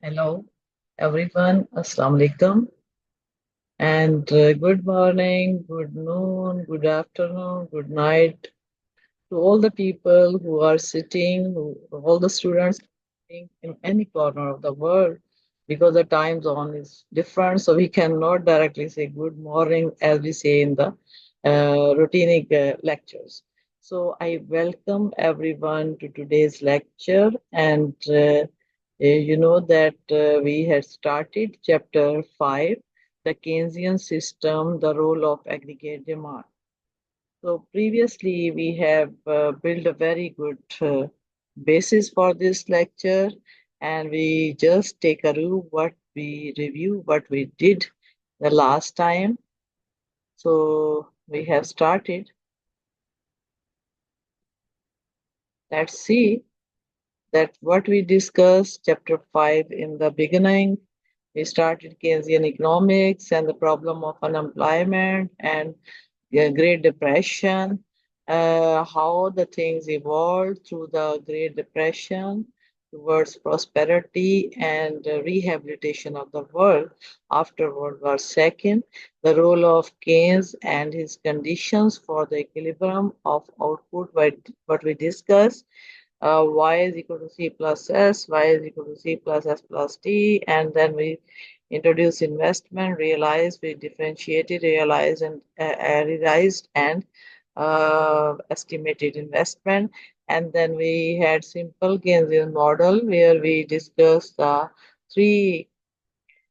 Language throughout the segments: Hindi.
Hello, everyone. Assalamu alaikum. And good morning, good noon, good afternoon, good night to all the people who are sitting, all the students sitting in any corner of the world, because the time zone is different. So we cannot directly say good morning as we say in the routinic lectures. So I welcome everyone to today's lecture, and you know that we had started chapter 5, the Keynesian system, the role of aggregate demand. So previously we have built a very good basis for this lecture, and we just take a review what we did the last time. So we have started. Let's see that what we discussed chapter 5 in the beginning. We started Keynesian economics and the problem of unemployment and Great Depression, how the things evolved through the Great Depression towards prosperity and rehabilitation of the world after World War II, the role of Keynes and his conditions for the equilibrium of output, what we discussed, y is equal to c plus s, y is equal to c plus s plus t, and then we introduced investment, realized, we differentiated, realized, and realized and estimated investment. And then we had simple Keynesian model where we discussed the three,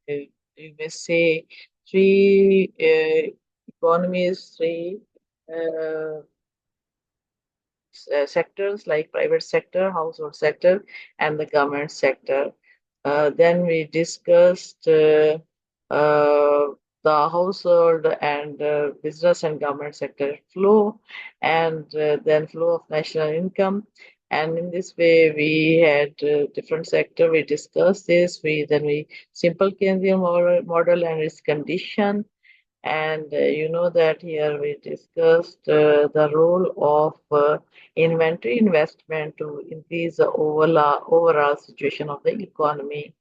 you may say, three economies, three uh, sectors like private sector, household sector, and the government sector. Then we discussed uh, the household and business and government sector flow, and then flow of national income. And in this way, we had different sector. We discussed this. We simple Keynesian model and its condition, and you know that here we discussed the role of inventory investment to increase the overall situation of the economy.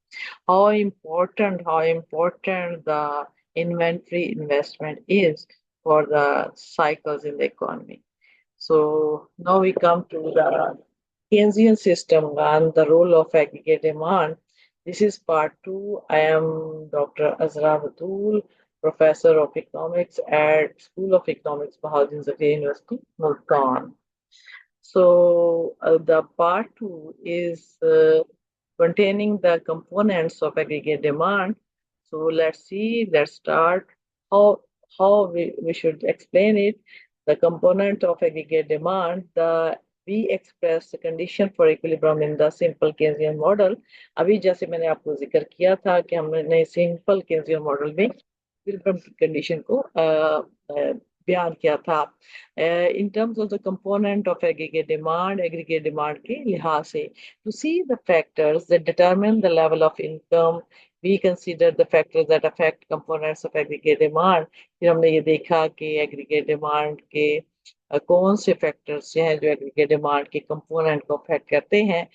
How important the inventory investment is for the cycles in the economy. So now we come to the Keynesian system and the role of aggregate demand. This is part two. I am Dr. Azra Batul, Professor of Economics at School of Economics, Bahauddin Zakir University, Multan. So the part two is containing the components of aggregate demand. So let's start how we should explain it. The component of aggregate demand, we express the condition for equilibrium in the simple Keynesian model. अभी जैसे मैंने आपको जिक्र किया था कि हमने सिंपल Keynesian मॉडल में इक्विलिब्रियम की कंडीशन को बयान किया था in terms of the component of aggregate demand के लिहाज से to see the factors that determine the level of income. We consider the factors that affect components of aggregate demand. फिर हमने ये देखा कि aggregate demand के कौन से फैक्टर्स हैं जो एग्रीगेट डिमांड के कंपोनेंट को अफेक्ट करते हैं.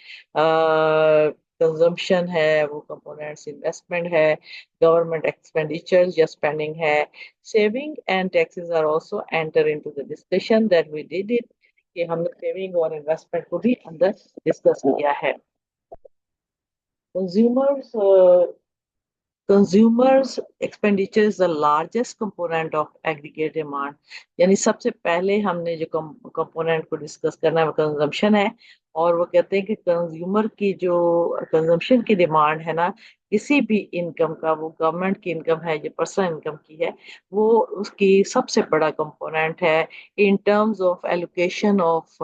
कंजम्पशन है, वो कंपोनेंट्स इन्वेस्टमेंट है, गवर्नमेंट एक्सपेंडिचर्स या स्पेंडिंग है, saving and taxes are also enter into the discussion that we did it, कि हमने सेविंग और इन्वेस्टमेंट को भी अंदर डिस्कस किया है. Consumers Consumers expenditure is the largest component of aggregate demand. यानी सबसे पहले हमने जो कंपोनेंट को डिस्कस करना है वो कंजम्पशन है, और वो कहते हैं कि कंज्यूमर की जो कंजम्पशन की डिमांड है ना, किसी भी इनकम का, वो गवर्नमेंट की इनकम है या पर्सनल इनकम की है, वो उसकी सबसे बड़ा कंपोनेंट है in terms of allocation of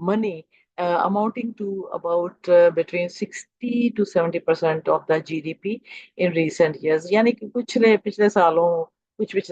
money, amounting to about between 60 to 70% of the GDP in recent years. यानी कि कुछ पिछले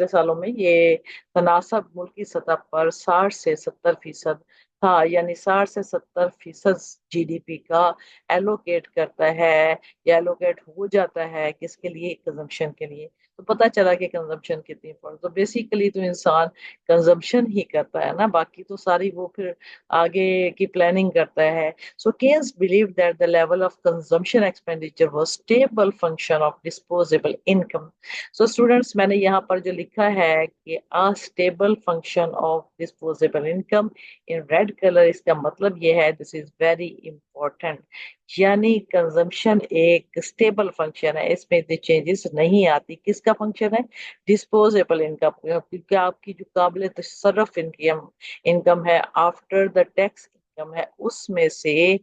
सालों में ये तनासब मुल्क की सतह पर 60 से 70% था, यानी 60 से 70% जीडीपी का एलोकेट करता है या एलोकेट हो जाता है किसके लिए, कंजम्पशन के लिए. तो पता चला कि कंजम्पशन कितनी इंपॉर्टेंट। तो बेसिकली तो इंसान कंजम्पशन ही करता है ना, बाकी तो सारी वो फिर आगे की प्लानिंग करता है। So Keynes believe that the level of consumption expenditure was stable function of disposable income. So students, मैंने यहाँ पर जो लिखा है कि a stable function of disposable income in red colour, इसका मतलब ये है, दिस इज वेरी इंपॉर्टेंट, यानी कंजम्पशन एक स्टेबल फंक्शन है, इसमें इतनी चेंजेस नहीं आती। किसका फंक्शन है? डिस्पोजेबल इनकम, क्योंकि आपकी जो काबिल तसर्रुफ इनकम इनकम है आफ्टर द टैक्स इनकम है, उसमें से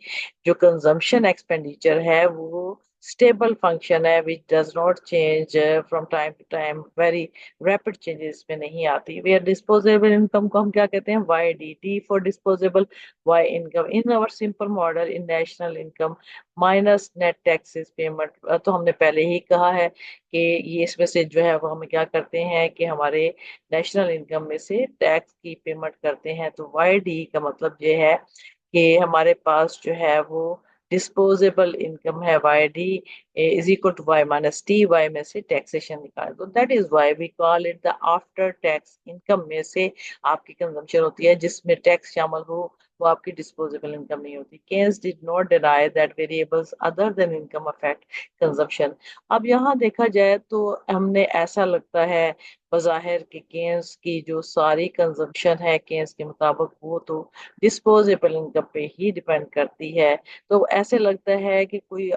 जो कंजम्पशन एक्सपेंडिचर है वो स्टेबल फंक्शन है, which does not change from time to time, very rapid changes में नहीं आती। वेयर डिस्पोजेबल इनकम को हम क्या कहते हैं? Y D, D for disposable, Y income. In our simple model in national income minus net taxes payment, तो हमने पहले ही कहा है कि ये इसमें से जो है वो हम क्या करते हैं कि हमारे नेशनल इनकम में से टैक्स की पेमेंट करते हैं। तो वाई डी का मतलब ये है कि हमारे पास जो है वो डिस्पोजेबल इनकम है, Y D is equal to Y minus T, Y में से टैक्सेशन निकाल, तो that is why we call it the after tax income. में से आपकी कंजम्पशन होती है जिसमें टैक्स शामिल हो, वो आपकी डिस्पोजेबल इनकम नहीं होती। Keynes did not deny that variables other than income affect consumption. अब यहाँ देखा जाए तो हमने ऐसा लगता है बज़ाहिर कि केन्स की जो सारी कंजम्पशन है केन्स के मुताबिक वो तो डिस्पोजेबल इनकम पे ही डिपेंड करती है। तो ऐसे लगता है कि कोई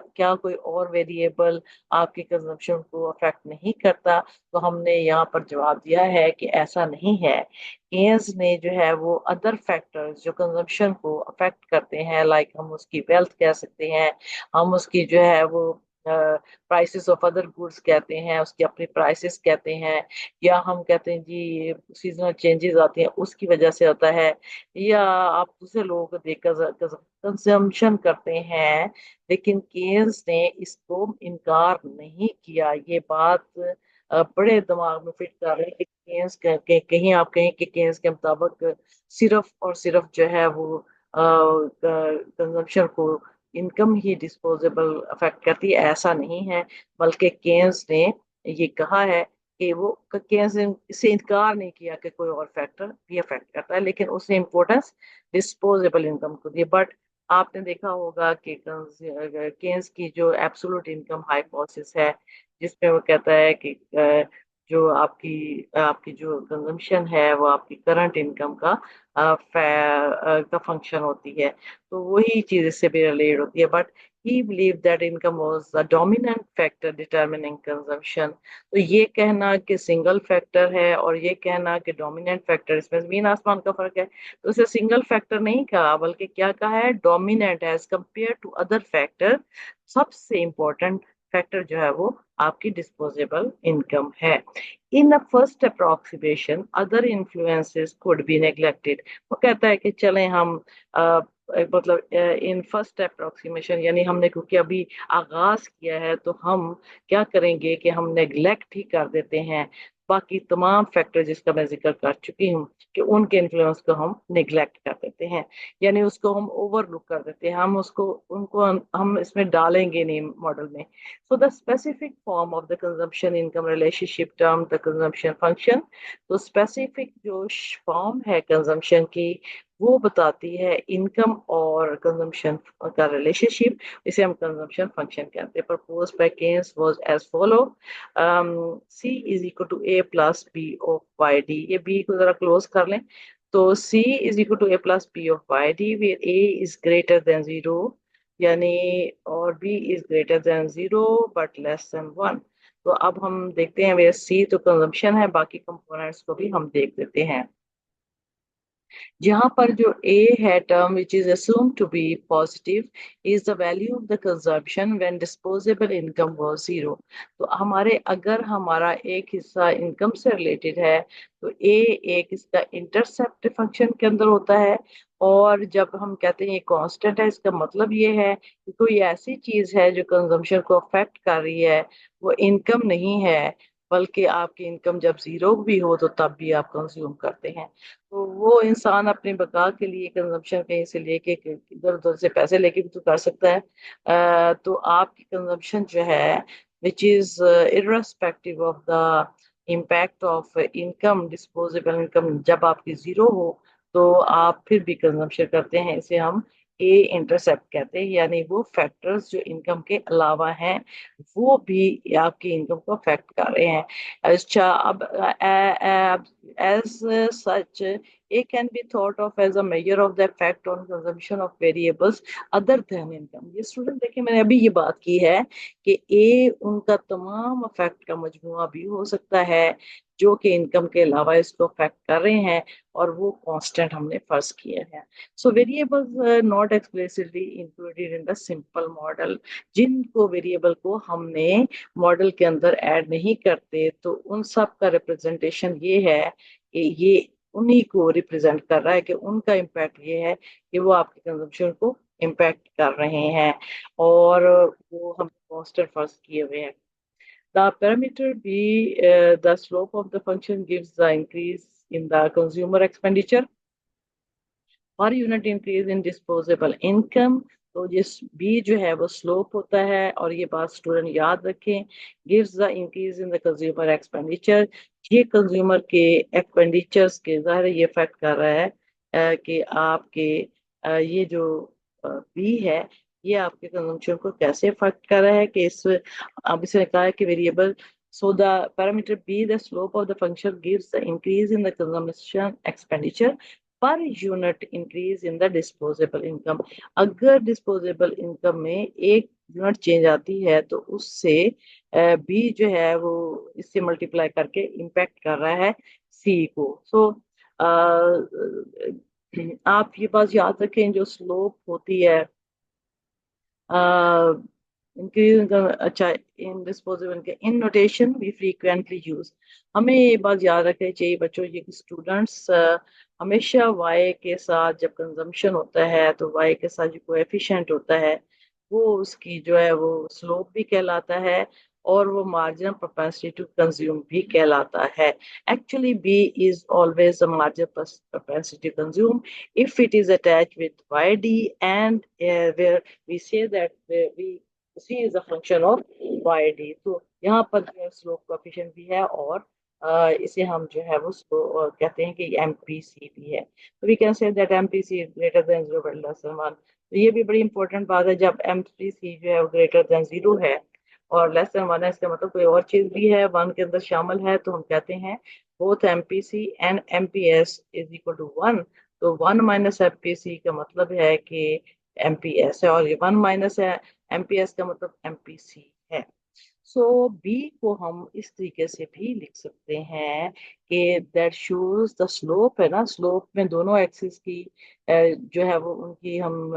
और वेरिएबल आपकी कंजम्पशन को अफेक्ट नहीं करता। तो हमने यहाँ पर जवाब दिया है कि ऐसा नहीं है। केन्स ने जो है वो अदर फैक्टर्स जो कंजम्पशन को अफेक्ट करते हैं, लाइक हम उसकी वेल्थ कह सकते हैं, हम उसकी जो है वो प्राइसेस ऑफ अदर गुड्स कहते हैं, उसकी अपनी प्राइसेस कहते हैं, या हम कहते हैं जी सीजनल चेंजेस आती हैं उसकी वजह से होता है, या आप दूसरे लोगों को देखकर कंजम्पशन करते हैं। लेकिन केन्स ने इसको इनकार नहीं किया। ये बात बड़े दिमाग में फिट कर रहे हैं कि कहीं आप कहें कि केन्स के मुताबिक सिर्फ और सिर्फ जो है वो कंजम्पशन को इनकम ही डिस्पोजेबल अफेक्ट करती है, ऐसा नहीं है। बल्कि केन्स ने ये कहा है कि वो केन्स ने इससे इनकार नहीं किया कि कोई और फैक्टर भी अफेक्ट करता है, लेकिन उसने इम्पोर्टेंस डिस्पोजेबल इनकम को दी। बट आपने देखा होगा कि केन्स की जो एब्सोल्यूट इनकम हाइपोथेसिस है, जिसमें वो कहता है कि जो आपकी आपकी जो कंजम्पशन है वो आपकी करंट इनकम का फंक्शन होती है, तो वही चीज इससे भी रिलेट होती है। But he believe that income was the dominant factor determining consumption. तो ये कहना कि सिंगल फैक्टर है और ये कहना कि डोमिनेंट फैक्टर, इसमें जमीन आसमान का फर्क है। तो उसे सिंगल फैक्टर नहीं कहा बल्कि क्या कहा है? Dominant as compare to other factor, सबसे इंपॉर्टेंट फैक्टर जो है वो आपकी डिस्पोजेबल इनकम है। In a first approximation other influences could be neglected. वो कहता है कि चलें हम मतलब इन फर्स्ट अप्रोक्सीमेशन, यानी हमने क्योंकि अभी आगाज किया है तो हम क्या करेंगे कि हम नेग्लेक्ट ही कर देते हैं बाकी तमाम फैक्टर जिसका मैं जिक्र कर चुकी हूँ, कि उनके इन्फ्लुएंस को हम नेग्लेक्ट कर देते हैं, यानी उसको हम ओवरलुक कर देते हैं, हम उसको उनको हम इसमें डालेंगे नहीं मॉडल में। So the specific form of the consumption income relationship term the consumption function. तो स्पेसिफिक जो फॉर्म है कंजम्पशन की वो बताती है इनकम और कंजम्पशन का रिलेशनशिप, इसे हम कंजम्पशन फंक्शन कहते हैं। Propose by Keynes was as follow, C is equal to A plus B of Y D. ये बी को जरा क्लोज कर लें। तो C is equal to A plus B of Y D where A is greater than zero, यानी और B is greater than zero but less than one. तो अब हम देखते हैं वेयर सी तो कंजम्पशन है, बाकी कंपोनेंट्स को भी हम देख लेते हैं। जहां पर जो a है term which is assumed to be positive is the value of the consumption when disposable income was zero। तो अगर हमारा एक हिस्सा इनकम से रिलेटेड है तो a एक इसका इंटरसेप्ट फंक्शन के अंदर होता है, और जब हम कहते हैं ये कांस्टेंट है इसका मतलब ये है कि कोई ऐसी चीज है जो कंजम्पशन को अफेक्ट कर रही है, वो इनकम नहीं है, बल्कि आपकी इनकम जब जीरो भी हो तो तब भी आप कंज्यूम करते हैं। तो वो इंसान अपनी बका के लिए कंजम्पशन कहीं से लेके इधर उधर से पैसे लेके भी तो कर सकता है। तो आपकी कंजम्पशन जो है which is irrespective of the impact of income, disposable income, जब आपकी जीरो हो तो आप फिर भी कंजम्पशन करते हैं, इसे हम ए इंटरसेप्ट कहते हैं, यानी वो फैक्टर्स जो इनकम के अलावा हैं वो भी आपकी इनकम को अफेक्ट कर रहे हैं. अच्छा, अब as such it can be thought of as a measure of the effect on consumption of variables other than income. ये स्टूडेंट देखिए, मैंने अभी ये बात की है कि ए उनका तमाम अफेक्ट का मजमुआ भी हो सकता है जो कि इनकम के अलावा इसको अफेक्ट कर रहे हैं, और वो कांस्टेंट हमने फर्ज किए हैं. So variables not explicitly included in the simple model, जिनको वेरिएबल को हमने मॉडल के अंदर ऐड नहीं करते तो उन सब का रिप्रेजेंटेशन ये है कि ये उन्हीं को रिप्रेजेंट कर रहा है कि उनका इम्पैक्ट ये है कि वो आपके कंजम्पशन को इम्पैक्ट कर रहे हैं, और वो हम कांस्टेंट फर्ज किए हुए हैं. The parameter B, the slope of the function gives the increase in the consumer expenditure पर unit increase in disposable income. तो जिस बी जो है वो स्लोप होता है, और ये बात स्टूडेंट याद रखें, gives the increase in the consumer expenditure. ये कंज्यूमर के एक्सपेंडिचर्स के ज़ाहिर ये इफेक्ट कर रहा है कि आपके ये जो बी है ये आपके कंजम्पशन को कैसे इफेक्ट कर रहा है कि इस, अब इसने कहा है कि variable, so the parameter b, the slope of the function, gives the increase in the consumption expenditure पर unit increase in the disposable income. अगर डिस्पोजेबल इनकम में एक यूनिट चेंज आती है तो उससे बी जो है वो इससे मल्टीप्लाई करके इम्पैक्ट कर रहा है सी को. सो आप ये बात याद रखें, जो स्लोप होती है इंक्रीज, अच्छा, इन डिस्पोजेबल के इन नोटेशन वी फ्रीक्वेंटली यूज. हमें ये बात याद रखनी चाहिए बच्चों, ये कि स्टूडेंट्स हमेशा वाई के साथ जब कंजम्पशन होता है तो वाई के साथ जो कोएफिशिएंट होता है वो उसकी जो है वो स्लोप भी कहलाता है, और वो मार्जिनल प्रोपेंसिटी टू कंज्यूम भी कहलाता है. Actually B is always a marginal propensity to consume if it is attached with yd, and where we say that we c is a function of yd. तो यहाँ पर जो है स्लोप कोएफिशिएंट भी है, और इसे हम जो है वो कहते हैं कि एम पी सी भी है. तो we can say that M P C is greater than zero but less than one. तो ये भी बड़ी इंपॉर्टेंट बात है, जब एम पी सी जो है वो ग्रेटर देन जीरो है और लेस देन वन है, इसका मतलब कोई और चीज भी है वन के अंदर शामिल है, तो हम कहते हैं both M P C and M P S is equal to one. तो one minus M P C का मतलब है कि एम पी एस है, और ये वन माइनस है एम पी एस का मतलब एम पी सी है. सो बी को हम इस तरीके से भी लिख सकते हैं कि दैट शोज द स्लोप, है ना, स्लोप में दोनों एक्सिस की जो है वो उनकी हम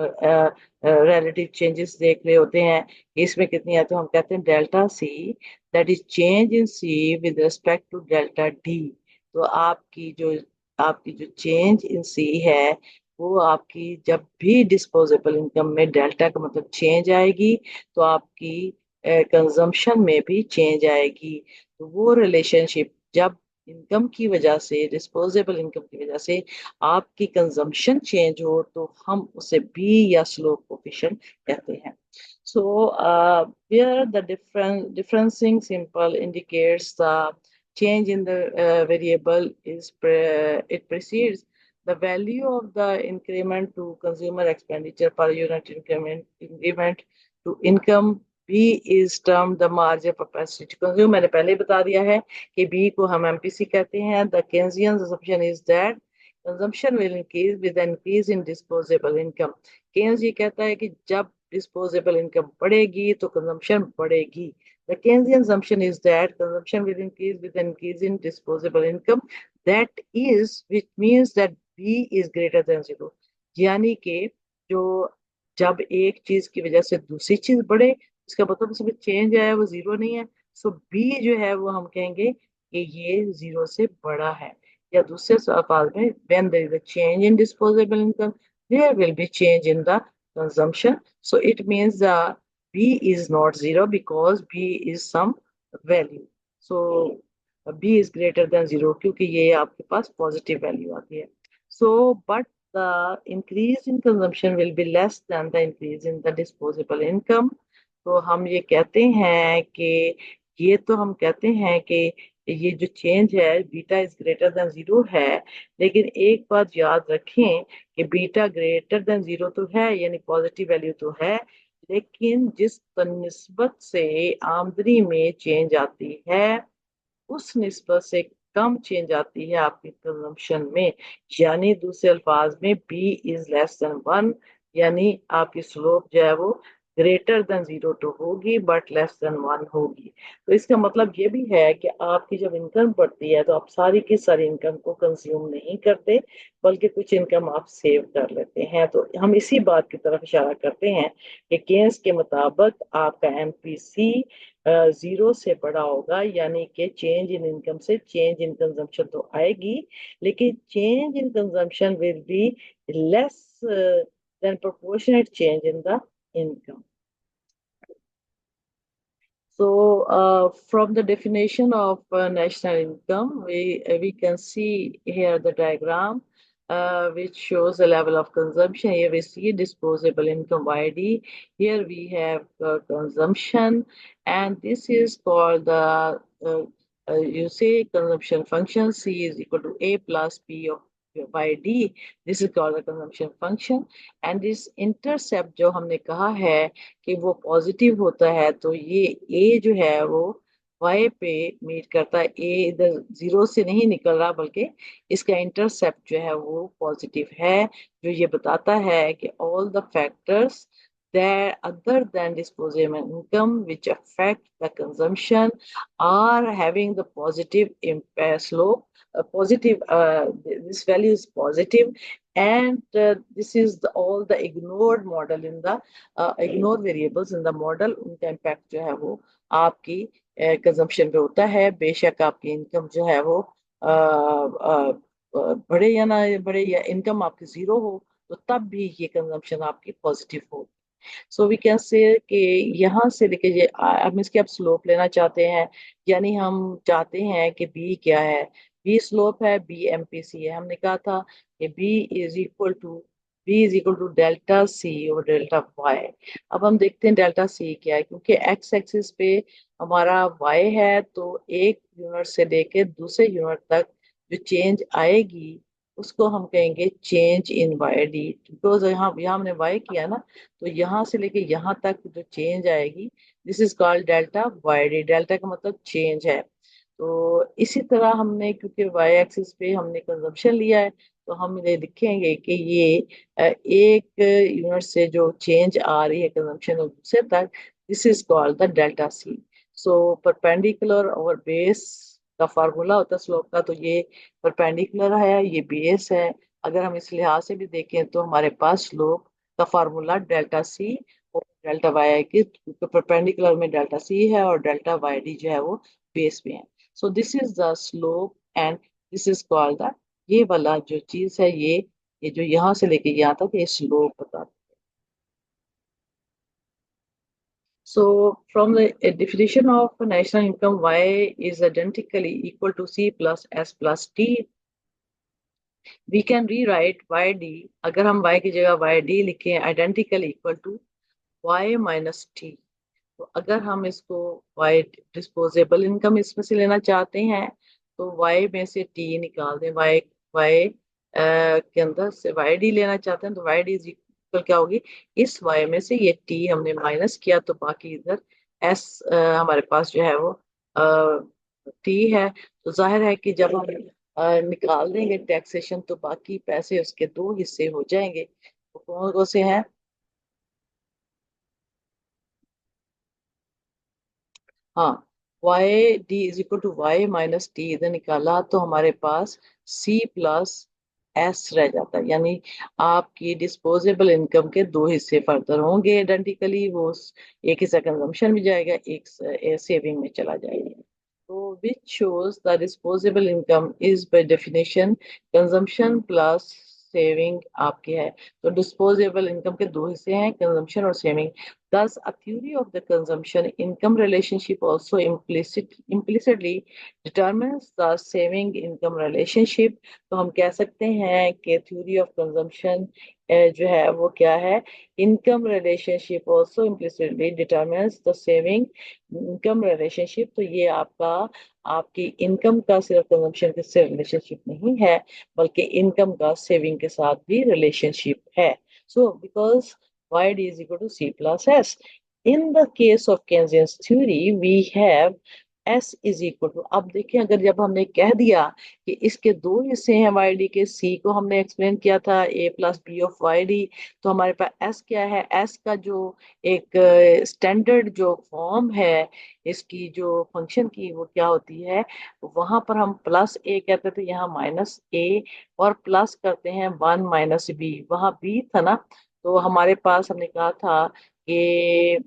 रिलेटिव चेंजेस देख रहे होते हैं. इसमें कितनी है, तो हम कहते हैं delta C, that is change in C with respect to delta D. तो आपकी जो चेंज इन सी है वो आपकी जब भी डिस्पोजेबल इनकम में डेल्टा का मतलब चेंज आएगी तो आपकी कंजम्पशन में भी चेंज आएगी. तो वो रिलेशनशिप जब इनकम की वजह से, डिस्पोजेबल इनकम की वजह से आपकी कंजम्पशन चेंज हो तो हम उसे बी या स्लोप कोफिशिएंट कहते हैं. So where the differencing symbol indicates the change in the variable it precedes the value of the increment to consumer expenditure per unit increment to income. B is termed the marginal propensity to consume. मैंने पहले ही बता दिया है कि B को हम MPC कहते हैं. The Keynesian assumption is that consumption will increase with an increase in disposable income. Keynes ये कहता है कि जब डिस्पोजेबल इनकम बढ़ेगी तो कंजम्पशन बढ़ेगी. The Keynesian assumption is that consumption will increase with an increase in disposable income. That is, which means that B is greater than zero. यानी कि जो जब एक चीज की वजह से दूसरी चीज बढ़े, इसका मतलब उसमें चेंज आया वो जीरो नहीं है. सो बी जो है वो हम कहेंगे कि ये जीरो से बड़ा है. या दूसरे अल्फाज में, when there is a change in disposable income, there will be change in the consumption. So it means the B is not zero because B is some value. So B is greater than zero क्योंकि ये आपके पास positive value आती है. So but the increase in consumption will be less than the increase in the disposable income. तो हम ये कहते हैं कि ये तो हम कहते हैं कि ये जो चेंज है beta is greater than zero है। लेकिन एक बात याद रखें कि बीटा ग्रेटर देन जीरो तो है, यानी पॉजिटिव वैल्यू तो है, लेकिन जिस निस्बत से आमदनी में चेंज आती है उस निस्बत से कम चेंज आती है आपकी कंजम्पशन में। यानी दूसरे अल्फाज में B is less than one, यानी आपकी स्लोप जो है वो ग्रेटर देन जीरो तो होगी बट लेस देन वन होगी। तो इसका मतलब ये भी है कि आपकी जब इनकम बढ़ती है तो आप सारी की सारी इनकम को कंज्यूम नहीं करते, बल्कि कुछ इनकम आप सेव कर लेते हैं। तो हम इसी बात की तरफ इशारा करते हैं कि केन्स के मुताबिक आपका एमपीसी जीरो से बड़ा होगा, यानी कि चेंज इन इनकम से चेंज इन कंजम्पशन तो आएगी, लेकिन change in consumption will be less than proportionate change in the income. So, from the definition of national income, we can see here the diagram, which shows the level of consumption. Here we see disposable income YD. Here we have consumption, and this is called the you say consumption function. C is equal to A plus P of YD. This is called the consumption function, and this intercept जो हमने कहा है कि वो पॉजिटिव होता है, तो ये ए जो है वो वाई पे मीट करता है। ए इधर जीरो से नहीं निकल रहा, बल्कि इसका इंटरसेप्ट जो है वो पॉजिटिव है, जो ये बताता है कि all the factors that other than disposable income which affect the consumption are having the positive impact slope, positive this value is positive, and this is all the ignored model in the ignore variables in the model, उनका इम्पैक्ट जो है वो आपकी कंजम्पशन पे होता है। बेशक आपकी इनकम जो है वो बढ़े या ना बढ़े, या इनकम आपकी जीरो हो, तो तब भी ये कंजम्पशन आपकी पॉजिटिव हो। सो वी कैन से कि यहाँ से लेके ये हम इसके अब स्लोप लेना चाहते हैं, यानी हम चाहते हैं कि बी क्या है। बी स्लोप है, बी एमपीसी है। हमने कहा था कि B is equal to delta C और डेल्टा वाई। अब हम देखते हैं डेल्टा सी क्या है, क्योंकि एक्स एक्सिस पे हमारा वाई है, तो एक यूनिट से लेके दूसरे यूनिट तक जो चेंज आएगी उसको हम कहेंगे change in Y D. Because यहाँ यहाँ हमने वाई किया ना, तो यहाँ से लेके यहाँ तक जो चेंज आएगी this is called delta Y D. Delta का मतलब चेंज है। तो इसी तरह हमने, क्योंकि वाई एक्सिस पे हमने कंजम्पशन लिया है, तो हम ये लिखेंगे कि ये एक यूनिट से जो चेंज आ रही है कंजम्पशन दूसरे तक, this is called the delta C. So perpendicular और बेस का फार्मूला होता है स्लोप का, तो ये परपेंडिकुलर है, ये बेस है। अगर हम इस लिहाज से भी देखें तो हमारे पास स्लोप का फार्मूला डेल्टा सी और डेल्टा वाई है, कि परपेंडिकुलर में डेल्टा सी है और डेल्टा वाई डी जो है वो बेस में है। सो this is the slope and this is called the, ये वाला जो चीज है ये जो यहाँ से लेके यहाँ तक ये स्लोप बताता है। So from the definition of national income, Y is identically equal to C plus S plus T. We can rewrite YD, अगर हम Y की जगह YD लिखें, identically equal to Y minus T। तो अगर हम इसको Y डिस्पोजेबल इनकम इसमें से लेना चाहते हैं, तो Y में से T निकाल दें। Y के अंदर से YD लेना चाहते हैं, तो YD इज इक्वल क्या होगी, इस Y में से ये T हमने माइनस किया, तो बाकी इधर S हमारे पास जो है वो T है। तो जाहिर है कि जब हम निकाल देंगे टैक्सेशन, तो बाकी पैसे उसके दो हिस्से हो जाएंगे। तो कौन कौन से हैं? हाँ, Y D is equal to Y minus T इधर निकाला, तो हमारे पास सी प्लस एस रह जाता है। यानी आपकी डिस्पोजेबल इनकम के दो हिस्से फर्दर होंगे आइडेंटिकली, वो एक हिस्सा कंजम्पशन में जाएगा, एक सेविंग में चला जाएगा। तो which shows the disposable income is by definition consumption plus saving आपकी है। तो डिस्पोजेबल इनकम के दो हिस्से हैं, कंजम्पशन और saving. Thus, a theory of the consumption income relationship also implicitly determines the saving income relationship। तो हम कह सकते हैं कि थ्योरी ऑफ कंजम्पशन जो है वो क्या है, income relationship also implicitly determines the saving income relationship. तो ये आपका आपकी इनकम का सिर्फ कंजम्पशन के से रिलेशनशिप नहीं है, बल्कि इनकम का सेविंग के साथ भी रिलेशनशिप है। So because yd is equal to c plus s. In the case of Keynesian's theory, we have s is equal to, अब देखिए अगर जब हमने कह दिया कि इसके दो हिस्से हैं yd के, c को हमने एक्सप्लेन किया था a plus B of yd, तो हमारे पास s क्या है, s का जो एक स्टैंडर्ड जो फॉर्म है इसकी जो फंक्शन की वो क्या होती है, वहां पर हम प्लस a कहते थे, यहाँ माइनस a, और प्लस करते हैं 1 - b, वहां b था ना, तो हमारे पास हमने कहा था कि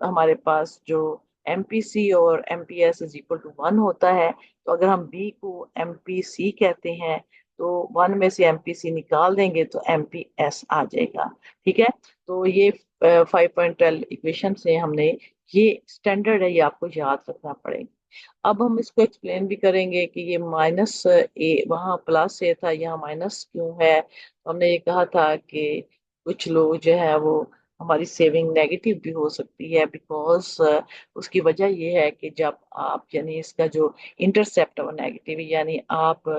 हमारे पास जो एमपीसी और एमपीएस इज इक्वल टू 1 होता है। तो अगर हम बी को एमपीसी कहते हैं तो 1 में से एमपीसी निकाल देंगे तो एमपीएस आ जाएगा। ठीक है, तो ये 5.12 इक्वेशन से हमने, ये स्टैंडर्ड है, ये आपको याद रखना पड़ेगा। अब हम इसको एक्सप्लेन भी करेंगे कि ये माइनस ए, वहाँ प्लस ए था, यहाँ माइनस क्यों है। तो हमने ये कहा था कि कुछ लोग जो है वो, हमारी सेविंग नेगेटिव भी हो सकती है, बिकॉज उसकी वजह ये है कि जब आप, यानी इसका जो इंटरसेप्ट है वो नेगेटिव, यानी आप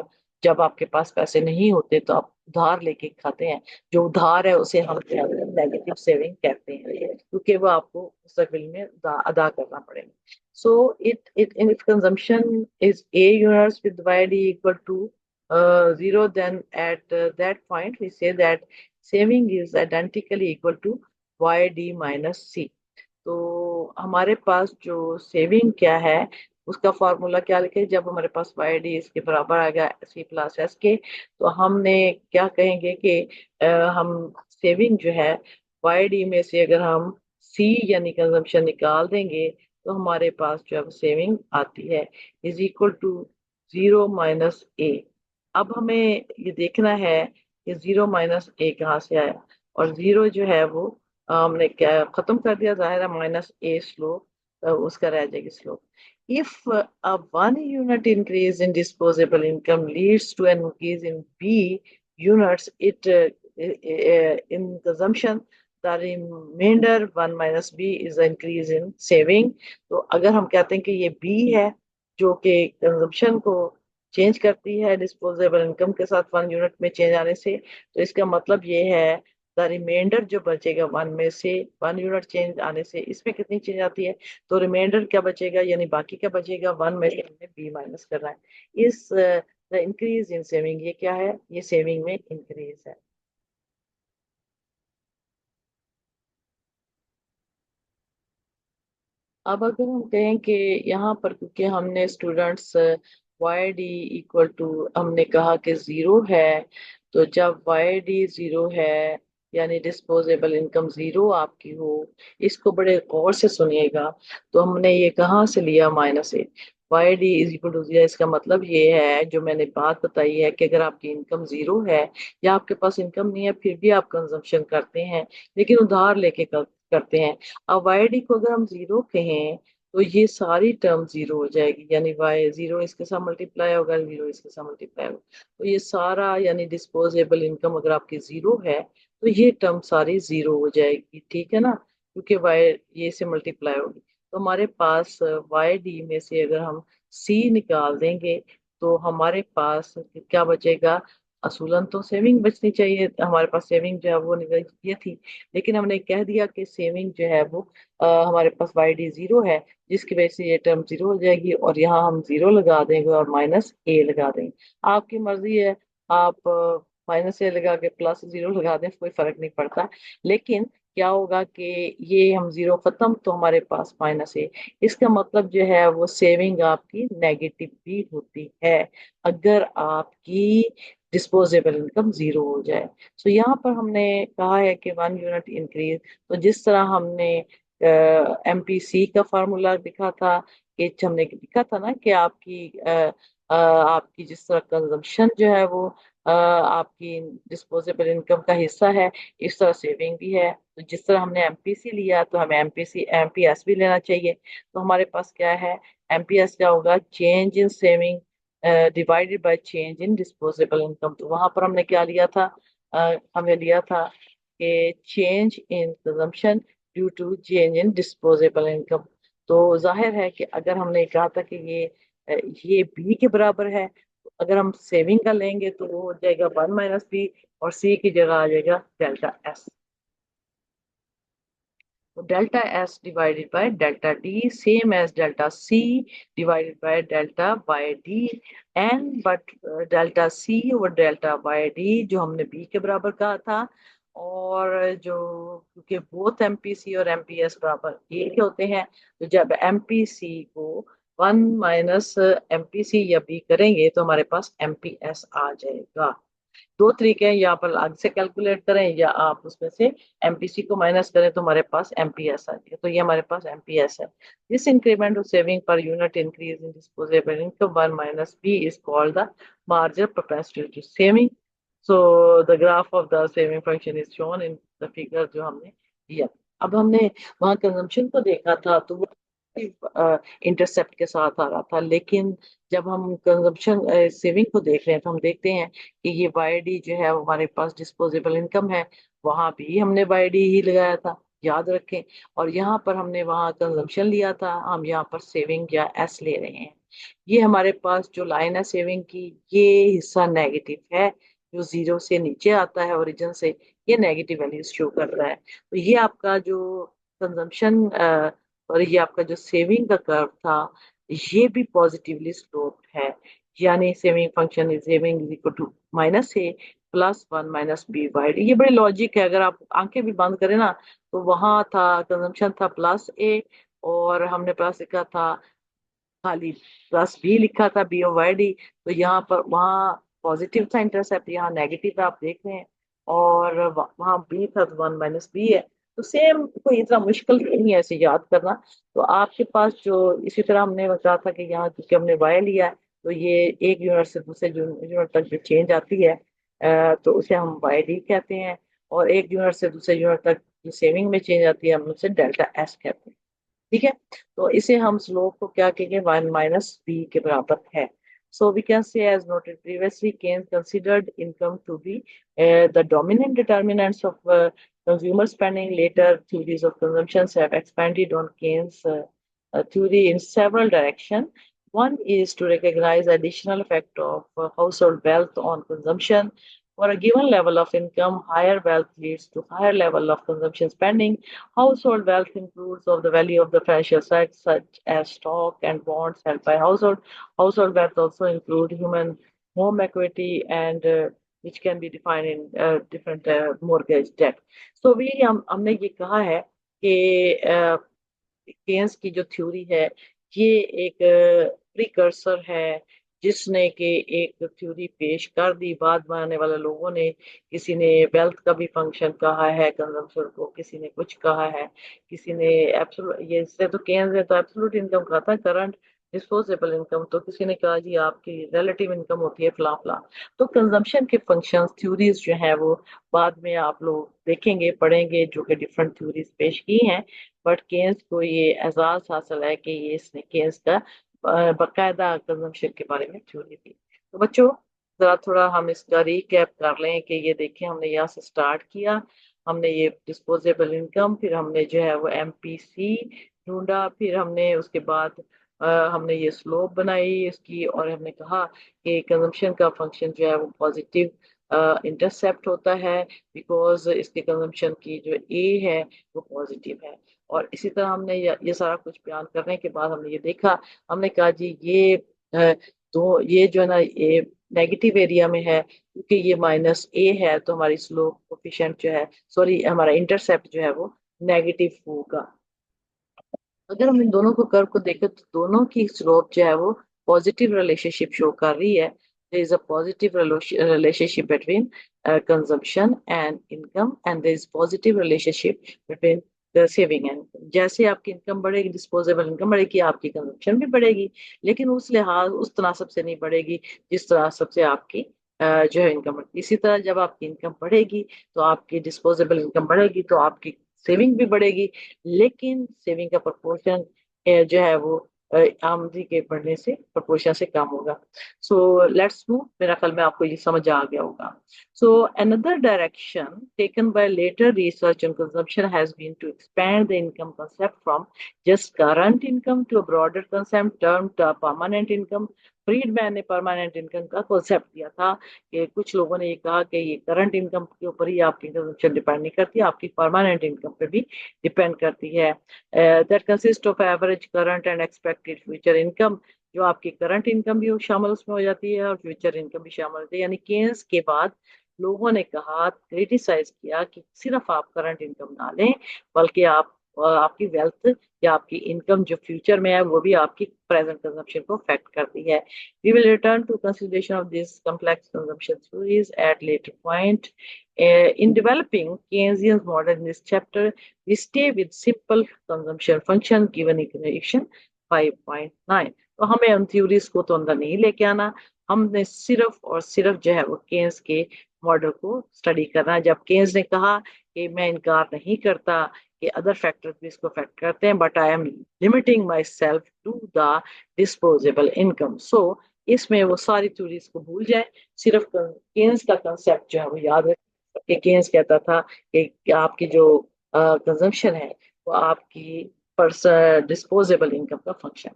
जब आपके पास पैसे नहीं होते तो आप उधार लेके खाते हैं, जो उधार है उसे हम नेगेटिव सेविंग कहते हैं, क्योंकि वो आपको मुस्तकबिल में अदा करना पड़ेगा। So it in its consumption is A units with YD equal to 0, then at that point we say that saving is identically equal to YD minus C। तो हमारे पास जो सेविंग क्या है उसका फॉर्मूला क्या लिखे, जब हमारे पास YD इसके बराबर आ गया C प्लस एस के, तो हमने क्या कहेंगे कि हम सेविंग जो है YD में से अगर हम C यानी कंजम्पशन निकाल देंगे तो हमारे पास जो है सेविंग आती है इज इक्वल टू 0 - A। अब हमें ये देखना है कि 0 - A कहाँ से आया, और जीरो जो है वो हमने क्या खत्म कर दिया, जाहिर है -A स्लोप उसका रह जाएगी slope. If a 1 unit increase in disposable income leads to an increase in B units, it in consumption, the remainder 1 - B is the increase in saving। तो अगर हम कहते हैं कि ये B है जो कि कंजम्पशन को चेंज करती है डिस्पोजेबल इनकम के साथ 1 यूनिट में चेंज आने से, तो इसका मतलब ये है द रिमाइंडर जो बचेगा 1 में से 1 यूनिट चेंज आने से, इसमें कितनी चेंज आती है, तो रिमाइंडर क्या बचेगा, यानी बाकी क्या बचेगा, 1 में से हमें बी माइनस करना है। इस द इंक्रीज इन सेविंग, ये क्या है, ये सेविंग में इंक्रीज है। अब अगर हम कहें कि यहाँ पर, क्योंकि हमने students Y D equal to, हमने कहा कि जीरो है, तो जब वाई डी जीरो है यानी डिस्पोजेबल इनकम जीरो आपकी हो, इसको बड़े गौर से सुनिएगा। तो हमने ये कहाँ से लिया, -A। Y D is equal to zero, इसका मतलब ये है जो मैंने बात बताई है कि अगर आपकी इनकम जीरो है या आपके पास इनकम नहीं है फिर भी आप कंजम्पशन करते हैं, लेकिन उधार लेके करते हैं। अब वाई डी को अगर हम जीरो कहें तो ये सारी टर्म जीरो हो जाएगी, यानी वाई जीरो इसके साथ मल्टीप्लाई होगा, जीरो इसके साथ मल्टीप्लाई होगा, तो ये सारा, यानी डिस्पोजेबल इनकम अगर आपकी जीरो है तो ये टर्म सारी जीरो हो जाएगी। ठीक है ना, क्योंकि वाई ये से मल्टीप्लाई होगी। तो हमारे पास वाई डी में से अगर हम सी निकाल देंगे तो हमारे पास क्या बचेगा, असूलन तो सेविंग बचनी चाहिए, हमारे पास सेविंग जो है वो निकल ये थी, लेकिन हमने कह दिया कि सेविंग जो है वो हमारे पास वाई डी जीरो है, जिसकी वजह से ये टर्म जीरो हो जाएगी, और यहाँ हम जीरो लगा देंगे और -A लगा देंगे। आपकी मर्जी है, आप -A लगा के +0 लगा दें, कोई फर्क नहीं पड़ता। लेकिन क्या होगा कि ये हम जीरो खत्म तो हमारे पास -A, इसका मतलब जो है वो सेविंग आपकी नेगेटिव भी होती है अगर आपकी डिस्पोजेबल इनकम जीरो हो जाए। तो यहाँ पर हमने कहा है कि 1 यूनिट इंक्रीज, तो जिस तरह हमने एमपीसी का फार्मूला लिखा था, कि हमने लिखा था ना कि आपकी आपकी जिस तरह कंजम्पशन जो है वो आपकी डिस्पोजेबल इनकम का हिस्सा है, इस तरह सेविंग भी है। तो जिस तरह हमने एमपीसी लिया तो हमें एमपीएस भी लेना चाहिए। तो हमारे पास क्या है, एमपीएस क्या होगा, change in saving divided by change in disposable income. तो वहां पर हमने क्या लिया था, हमें लिया था कि change in consumption due to change in disposable income. तो जाहिर है कि अगर हमने कहा था कि ये बी के बराबर है, तो अगर हम सेविंग का लेंगे तो वो हो जाएगा 1 - बी, और सी की जगह आ जाएगा डेल्टा एस। तो delta S divided by delta D same as delta C divided by delta by D. And but delta C और डेल्टा बाय डी जो हमने बी के बराबर कहा था, और जो क्योंकि बोथ एमपीसी और एमपीएस बराबर एक होते हैं, तो जब एमपीसी को 1 - एमपीसी या बी करेंगे तो हमारे पास एमपीएस आ जाएगा। दो तरीके हैं, यहाँ पर अलग से कैलकुलेट करें या आप उसमें से एमपीसी को माइनस करें तो हमारे पास एमपीएस आ जाएगा। तो ये हमारे पास एमपीएस है। This increment of saving per unit increase in disposable income 1 - B is called the marginal propensity to saving. So the graph of the saving function is shown in the figure जो हमने दिया। अब हमने वहां कंजम्पशन को देखा था तो वो इंटरसेप्ट के साथ आ रहा था, लेकिन जब हम कंजम्पशन सेविंग को देख रहे हैं तो हम देखते हैं कि ये वाई डी जो है वो हमारे पास डिस्पोजेबल इनकम है। वहां भी हमने वाई डी ही लगाया था, याद रखें। और यहाँ पर हमने वहाँ कंजम्पशन लिया था, हम यहाँ पर सेविंग या एस ले रहे हैं। ये हमारे पास जो लाइन है सेविंग की, ये हिस्सा नेगेटिव है, जो जीरो से नीचे आता है ओरिजिन से, ये नेगेटिव वैल्यूज शो कर रहा है। तो ये आपका जो कंजम्पशन और ये आपका जो सेविंग का कर्व था, ये भी पॉजिटिवली स्लोप्ड है। यानी saving function is saving is equal to -a +1 - b/d। ये बड़ी लॉजिक है, अगर आप आंखें भी बंद करें ना, तो वहां था कंजम्पशन था +a, और हमने प्लस लिखा था, खाली +b लिखा था, b/d। तो यहाँ पर वहाँ पॉजिटिव था इंटरसेप्ट, यहाँ नेगेटिव था, आप देख रहे हैं। और वहाँ b था तो 1 - b है। तो सेम, कोई इतना मुश्किल नहीं है इसे याद करना। तो आपके पास जो इसी तरह हमने बताया था कि यहाँ क्योंकि हमने y लिया है, तो ये एक यूनिट से दूसरे यूनिट तक जो चेंज आती है तो उसे हम y d कहते हैं। और एक यूनिट से दूसरे यूनिट तक जो सेविंग में चेंज आती है हम उसे डेल्टा s कहते हैं। ठीक है। तो इसे हम स्लोप को क्या कहेंगे, 1 - b के बराबर है। So we can say as noted previously, Keynes considered income to be the dominant determinants of consumer spending. Later theories of consumption have expanded on Keynes theory in several directions. One is to recognize the additional effect of household wealth on consumption. For a given level of income, higher wealth leads to higher level of consumption spending. Household wealth includes of the value of the financial assets such as stock and bonds held by household. Household wealth also include human home equity and which can be defined in different mortgage debt. So we हमने ये कहा है कि केन्स की जो थ्योरी है, ये एक प्रिकर्सर है, जिसने कि एक थ्योरी पेश कर दी। बाद में आने वाले लोगों ने, किसी ने वेल्थ का भी फंक्शन कहा है कंजम्पशन को, किसी ने कुछ कहा है, किसी ने एब्सोल्यूट, ये इससे तो केन्स ने तो एब्सोल्यूट इनकम कहा था, करंट डिस्पोजेबल इनकम, तो किसी ने कहा जी आपकी रिलेटिव इनकम होती है फला फला। तो कंजम्पशन के फंक्शंस थ्योरीज जो है वो बाद में आप लोग देखेंगे, पढ़ेंगे, जो कि डिफरेंट थ्योरीज पेश की हैं। बट केन्स को ये एजाज हासिल है कि ये इसने केन्स का बाकायदा कंजम्पशन के बारे में थ्योरी दी। तो बच्चों, जरा थोड़ा हम इसका रिकैप कर लें कि ये देखिए, हमने यहाँ से स्टार्ट किया, हमने ये डिस्पोजेबल इनकम, फिर हमने जो है वो एमपीसी ढूंढा, फिर हमने उसके बाद हमने ये स्लोप बनाई इसकी, और हमने कहा कि कंजम्पशन का फंक्शन जो है वो पॉजिटिव इंटरसेप्ट होता है, बिकॉज इसके कंजम्पशन की जो ए है वो पॉजिटिव है। और इसी तरह हमने ये सारा कुछ बयान करने के बाद हमने ये देखा, हमने कहा जी ये तो ये जो है ना, ये नेगेटिव एरिया में है, क्योंकि ये -a है, तो हमारी स्लोप कोफिशिएंट जो है, सॉरी हमारा इंटरसेप्ट जो है वो नेगेटिव होगा। अगर हम इन दोनों को कर्व को देखें तो दोनों की स्लोप जो है वो पॉजिटिव रिलेशनशिप शो कर रही है। there is a positive relationship between consumption and income, and there is positive relationship between saving है। जैसे आपकी इनकम बढ़ेगी, डिस्पोजेबल इनकम बढ़ेगी, आपकी कंजप्शन भी बढ़ेगी, लेकिन उस लिहाज उस तनासब से नहीं बढ़ेगी जिस तनासब से आपकी जो है इनकम बढ़ेगी। इसी तरह जब आपकी इनकम बढ़ेगी तो आपकी डिस्पोजेबल इनकम बढ़ेगी, तो आपकी सेविंग भी बढ़ेगी, लेकिन सेविंग का प्रोपोर्शन जो है वो आमदनी के बढ़ने से प्रोपोर्शन से कम होगा। सो लेट्स मूव, मेरा ख्याल में आपको ये समझ आ गया होगा। So another direction taken by later research on consumption has been to expand the income concept from just current income to a broader concept termed permanent income. Friedman ने परमानेंट इनकम का कॉन्सेप्ट दिया था कि कुछ लोगों ने ये कहा कि ये करंट इनकम के ऊपर ही आपकी कंजम्पशन डिपेंड नहीं करती, आपकी परमानेंट इनकम पे भी डिपेंड करती है। That consist of average current and expected future income, जो आपकी करंट इनकम भी शामिल उसमें हो जाती है और फ्यूचर इनकम भी शामिल होती है। यानी केन्स के बाद लोगों ने कहा, क्रिटिसाइज किया कि सिर्फ आप करंट इनकम ना लें, बल्कि आप आपकी वेल्थ या आपकी इनकम जो फ्यूचर में है वो भी आपकी प्रेजेंट कंजम्पशन को अफेक्ट करती है। We will return to consideration of this complex consumption theories at later point. In developing Keynesian's model in this chapter, we stay with simple consumption function given equation 5.9। तो हमें उन थ्योरीज को तो अंदर नहीं लेके आना, हमने सिर्फ और सिर्फ जो है वो केन्स के मॉडल को स्टडी करना है। जब केन्स ने कहा कि मैं इनकार नहीं करता कि अदर फैक्टर्स भी इसको अफेक्ट करते हैं, but I am limiting my self to the disposable income. So इसमें वो सारी थ्योरीज को भूल जाए, सिर्फ केन्स का कंसेप्ट जो है वो याद रखें कि केन्स कहता था कि आपकी जो कंजम्पशन है वो आपकी डिस्पोजेबल इनकम का फंक्शन।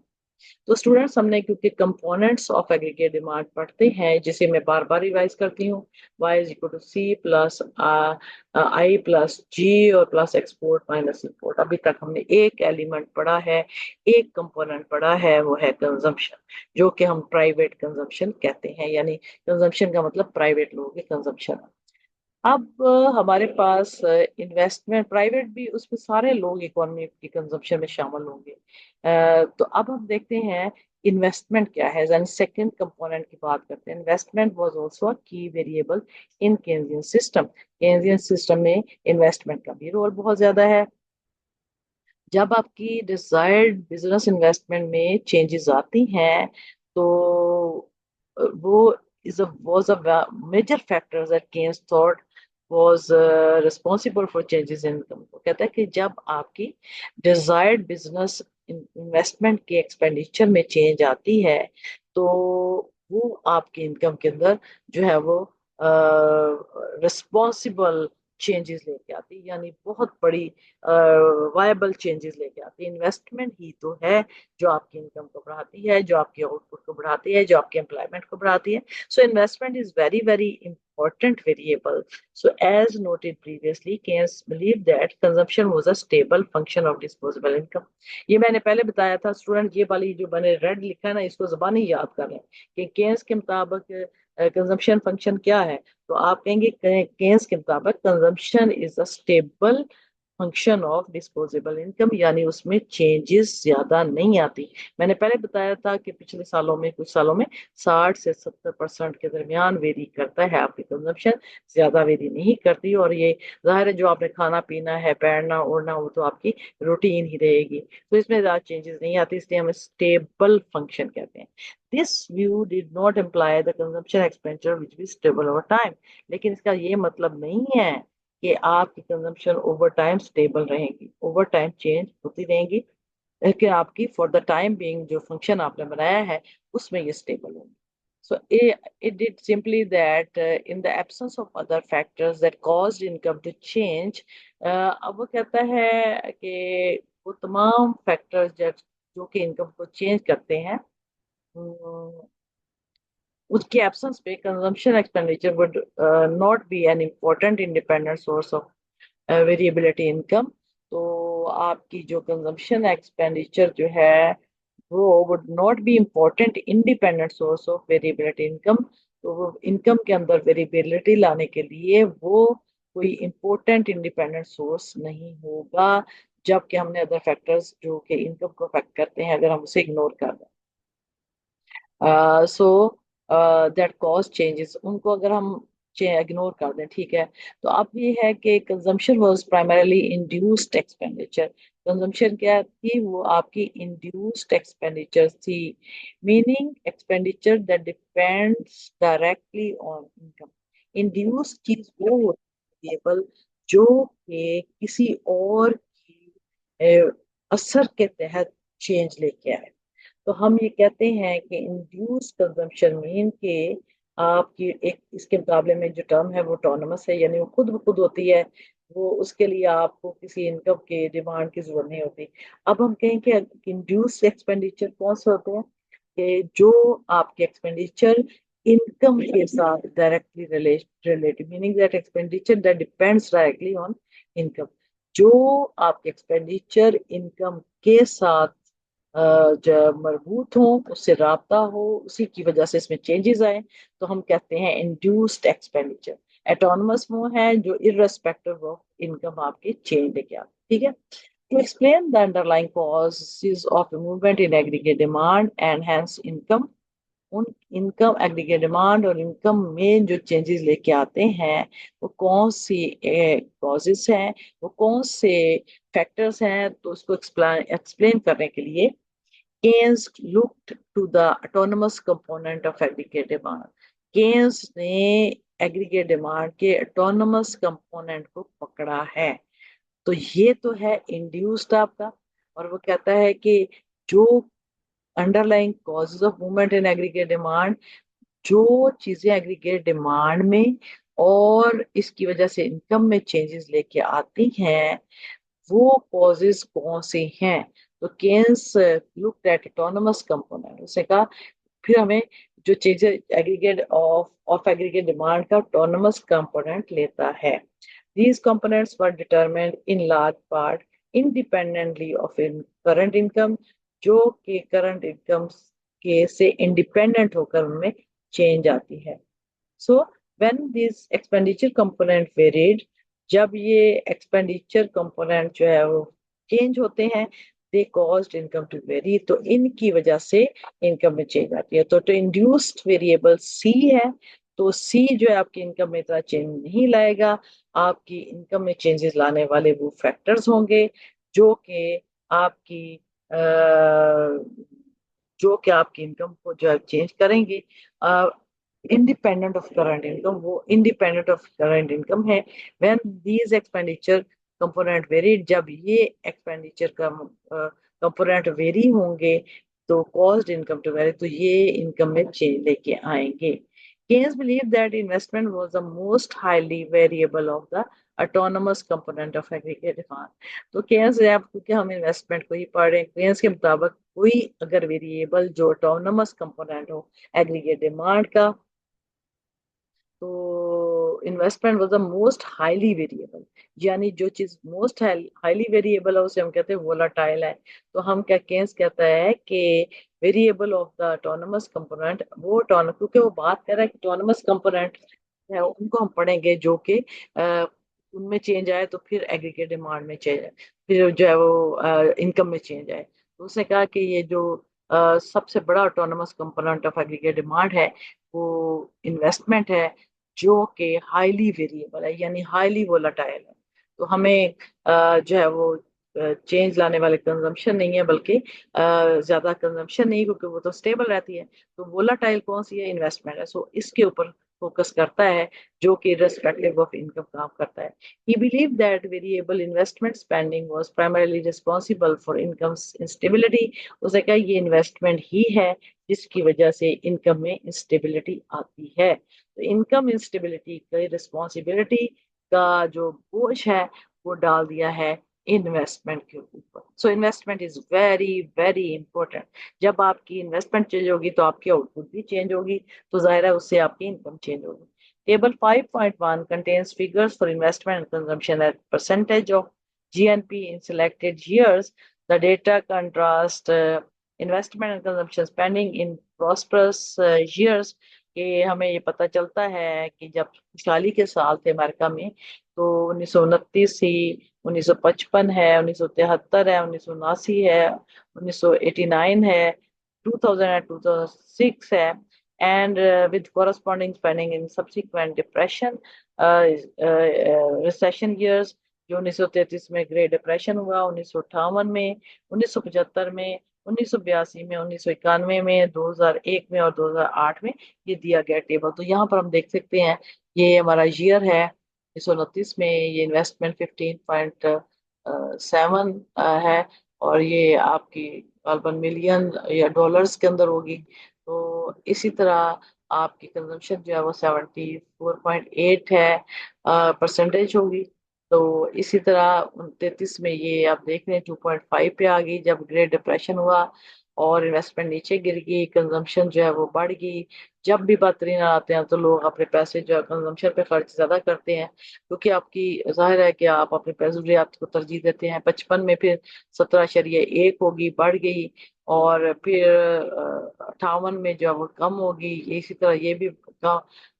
तो स्टूडेंट्स, हमने क्योंकि कंपोनेंट्स ऑफ एग्रीगेट डिमांड पढ़ते हैं, जिसे मैं बार बार रिवाइज करती हूँ, y is equal to C plus I plus G और प्लस एक्सपोर्ट माइनस इंपोर्ट। अभी तक हमने एक एलिमेंट पढ़ा है, एक कंपोनेंट पढ़ा है, वो है कंजम्पशन, जो कि हम प्राइवेट कंजम्पशन कहते हैं। यानी कंजम्पशन का मतलब प्राइवेट लोगों की कंजम्पशन। अब हमारे पास इन्वेस्टमेंट प्राइवेट भी, उसमें सारे लोग इकोनॉमी की कंजम्पशन में शामिल होंगे। तो अब हम देखते हैं इन्वेस्टमेंट क्या है, यानी सेकंड कंपोनेंट की बात करते हैं। Investment was also a key variable in Keynesian system. Keynesian system में इन्वेस्टमेंट का भी रोल बहुत ज्यादा है। जब आपकी डिजायर्ड बिजनेस इन्वेस्टमेंट में चेंजेस आती हैं, तो वो is a was a major factor that Keynes thought was responsible for changes in income. वो कहता है कि जब आपकी डिजायर्ड बिजनेस इन्वेस्टमेंट के एक्सपेंडिचर में चेंज आती है, तो वो आपकी इनकम के अंदर जो है वो रिस्पॉन्सिबल चेंजेस लेके आती है, यानी बहुत बड़ी वायबल चेंजेस लेके आती है। इन्वेस्टमेंट ही तो है जो आपकी इनकम को बढ़ाती है, जो आपके आउटपुट को बढ़ाती है, जो आपके एम्प्लॉयमेंट को बढ़ाती है। So investment is very very important variable. So as noted previously, Keynes believed that consumption was a stable function of disposable income. ये मैंने पहले बताया था स्टूडेंट, ये वाली जो मैंने रेड लिखा है ना, इसको जुबानी याद कर लें कि केन्स के मुताबिक कंजम्पशन फंक्शन क्या है। तो आप कहेंगे केन्स के मुताबिक consumption is a stable function of disposable income, यानी उसमें चेंजेस ज्यादा नहीं आती। मैंने पहले बताया था कि पिछले सालों में, कुछ सालों में 60 से 70% के दरमियान वेरी करता है आपकी कंजम्पशन, ज्यादा वेरी नहीं करती। और ये जाहिर है, जो आपने खाना पीना है, पहनना ओढ़ना, वो तो आपकी रूटीन ही रहेगी, तो इसमें ज्यादा चेंजेस नहीं आती, इसलिए हम स्टेबल फंक्शन कहते हैं। This view did not imply the consumption expenditure which be stable over time. लेकिन इसका ये मतलब नहीं है कि आपकी कंजम्पशन ओवर टाइम स्टेबल रहेगी, ओवर टाइम चेंज होती रहेंगी, लेकिन आपकी फॉर द टाइम बीइंग जो फंक्शन आपने बनाया है उसमें ये स्टेबल होगी। So it did simply that in the absence of other factors that caused income to change, अब वो कहता है कि वो तमाम फैक्टर्स जो कि इनकम को चेंज करते हैं, उसके एब्सेंस पे consumption expenditure would not be an important independent source of variability income. तो आपकी जो कंजम्पशन एक्सपेंडिचर जो है वो would not be important independent source of variability income. तो वो इनकम के अंदर वेरिएबिलिटी लाने के लिए वो कोई इम्पोर्टेंट इंडिपेंडेंट सोर्स नहीं होगा, जबकि हमने अदर फैक्टर्स जो कि इनकम को अफेक्ट करते हैं, अगर हम उसे इग्नोर कर दें, सो दैट कॉज चेंजेस, उनको अगर हम इग्नोर कर दें, ठीक है। तो अब ये है कि consumption was primarily induced expenditure. Consumption क्या थी? वो आपकी इंड्यूस्ड एक्सपेंडिचर थी, meaning expenditure that depends directly on income. Induced चीज वो होती है वेरिएबल जो कि किसी और की असर के तहत चेंज लेके आए। तो हम ये कहते हैं कि इंड्यूस कंजम्पशन मीन के आपकी एक इसके मुकाबले में जो टर्म है वो ऑटोनमस है, यानी वो खुद ब खुद होती है। वो उसके लिए आपको किसी इनकम के डिमांड की जरूरत नहीं होती। अब हम कहें कि इंड्यूस एक्सपेंडिचर कौन से होते हैं? कि जो आपके एक्सपेंडिचर इनकम के साथ directly related, meaning that expenditure that depends directly on income. जो आपके एक्सपेंडिचर इनकम के साथ जब मरबूत हो, उससे राब्ता हो, उसी की वजह से इसमें चेंजेस आए, तो हम कहते हैं इंड्यूस्ड एक्सपेंडिचर। एटोनमस वो है जो इररेस्पेक्टिव ऑफ इनकम आपकी चेंज लेके आते, ठीक है। To explain the underlying causes of a movement in aggregate demand and hence income, उन इनकम एग्रीगेट डिमांड और इनकम में जो चेंजेस लेके आते हैं वो कौन सी कॉजेस हैं, वो कौन से फैक्टर्स हैं, तो उसको एक्सप्लेन करने के लिए Keynes looked to the autonomous component of aggregate demand. Keynes ने एग्रीगेट डिमांड के autonomous component को पकड़ा है। तो ये तो है इंड्यूस्ड आपका, और वो कहता है कि जो underlying causes of movement in aggregate demand, जो चीजें एग्रीगेट डिमांड में और इसकी वजह से इनकम में चेंजेस लेके आती हैं, वो कॉजेज कौन से हैं? तो Keynes looked at autonomous component, उसने कहा फिर हमें जो चीजें एग्रीगेट ऑफ एग्रीगेट डिमांड का ऑटोनमस कंपोनेंट लेता है। These components were determined in large part independently of in current income, जो कि करंट इनकम के से इंडिपेंडेंट होकर उनमें चेंज आती है। So when this expenditure component varied, जब ये एक्सपेंडिचर कंपोनेंट जो है वो चेंज होते हैं, दे कॉज्ड इनकम टू वेरी, तो इनकी वजह से इनकम में चेंज आती है। तो इंड्यूस्ड वेरिएबल सी है, तो सी जो है आपकी इनकम में इतना चेंज नहीं लाएगा। आपकी इनकम में चेंजेस लाने वाले वो फैक्टर्स होंगे जो कि आपकी जो कि आपकी इनकम को जो है चेंज करेंगे। इंडिपेंडेंट ऑफ करंट इनकम, वो इंडिपेंडेंट ऑफ करंट इनकम है। When these expenditure component very, जब ये एक्सपेंडिचर का कंपोनेंट वेरी होंगे तो कॉस्ट इनकम टू वेरी, तो ये इनकम में चेंज लेके आएंगे। Keynes believed that investment was the most highly variable of the autonomous component of aggregate demand. तो केयंस है, क्योंकि हम इन्वेस्टमेंट को ही पढ़ रहे हैं, केयंस के मुताबिक कोई अगर वेरिएबल जो ऑटोनमस कंपोनेंट हो एग्रीगेट डिमांड का, तो investment was the most highly variable, यानी जो चीज मोस्ट हाईली वेरिएबल है उसे हम कहते हैं वोलाटाइल है। तो हम क्या केन्स कहता है कि variable of the autonomous component, वो क्योंकि वो बात कर रहा है कि ऑटोनमस कंपोनेंट है उनको हम पढ़ेंगे जो कि उनमें चेंज आए तो फिर एग्रीगेट डिमांड में चेंज आए, फिर जो है वो इनकम में चेंज आए। तो उसने कहा कि ये जो सबसे बड़ा autonomous component of aggregate demand है वो इन्वेस्टमेंट है, जो कि हाईली वेरिएबल है, यानी हाईली वोलाटाइल है। तो हमें जो है वो चेंज लाने वाले कंजम्पशन नहीं है, बल्कि ज्यादा कंजम्पशन नहीं, क्योंकि वो तो स्टेबल रहती है। तो वोलाटाइल कौन सी है? इन्वेस्टमेंट है। सो इसके ऊपर फोकस करता है, जो कि रेस्पेक्टिव ऑफ इनकम काम करता है। He believed that variable investment spending was primarily responsible for income instability. उसे कहा ये इन्वेस्टमेंट ही है जिसकी वजह से इनकम में इंस्टेबिलिटी आती है। तो इनकम इंस्टेबिलिटी की रिस्पॉन्सिबिलिटी का जो बोझ है वो डाल दिया है इन्वेस्टमेंट के ऊपर। So investment is very very important. जब आपकी इन्वेस्टमेंट चेंज होगी तो आपकी आउटपुट भी चेंज होगी, तो जाहिर है उससे आपकी इनकम चेंज होगी। Table 5.1 contains figures for investment and consumption as percentage of GNP in selected years. The data contrast investment and consumption spending in prosperous years. कि हमें ये पता चलता है कि जब खुशहाली के साल थे अमेरिका में, तो 1929 ही, 1955 है, 1973 है, 1979 है, 1989 है, 2000 है, 2006 है। and with corresponding spending in subsequent depression, recession years, जो 1933 में ग्रेट डिप्रेशन हुआ, 1958 में, 1975 में, 1982 में, 1991 में, 2001 में और 2008 में, ये दिया गया टेबल। तो यहाँ पर हम देख सकते हैं, ये हमारा ईयर है 1929 में, ये इन्वेस्टमेंट 15.7 है, और ये आपकी अर्बन मिलियन या डॉलर्स के अंदर होगी। तो इसी तरह आपकी कंजम्पशन जो है वो 74.8 है परसेंटेज होगी। तो इसी तरह 33 में ये आप देख रहे हैं 2.5 पे आ गई, जब ग्रेट डिप्रेशन हुआ और इन्वेस्टमेंट नीचे गिर गई, कंजम्पशन जो है वो बढ़ गई। जब भी बदतरीन आते हैं तो लोग अपने पैसे जो है कंजम्पशन पे खर्च ज्यादा करते हैं, क्योंकि आपकी जाहिर है कि आप अपने पैसे जरूरियात को तरजीह देते हैं। 55 में फिर 17.1 होगी, बढ़ गई, और फिर 58 में जो है वो कम होगी, इसी तरह ये भी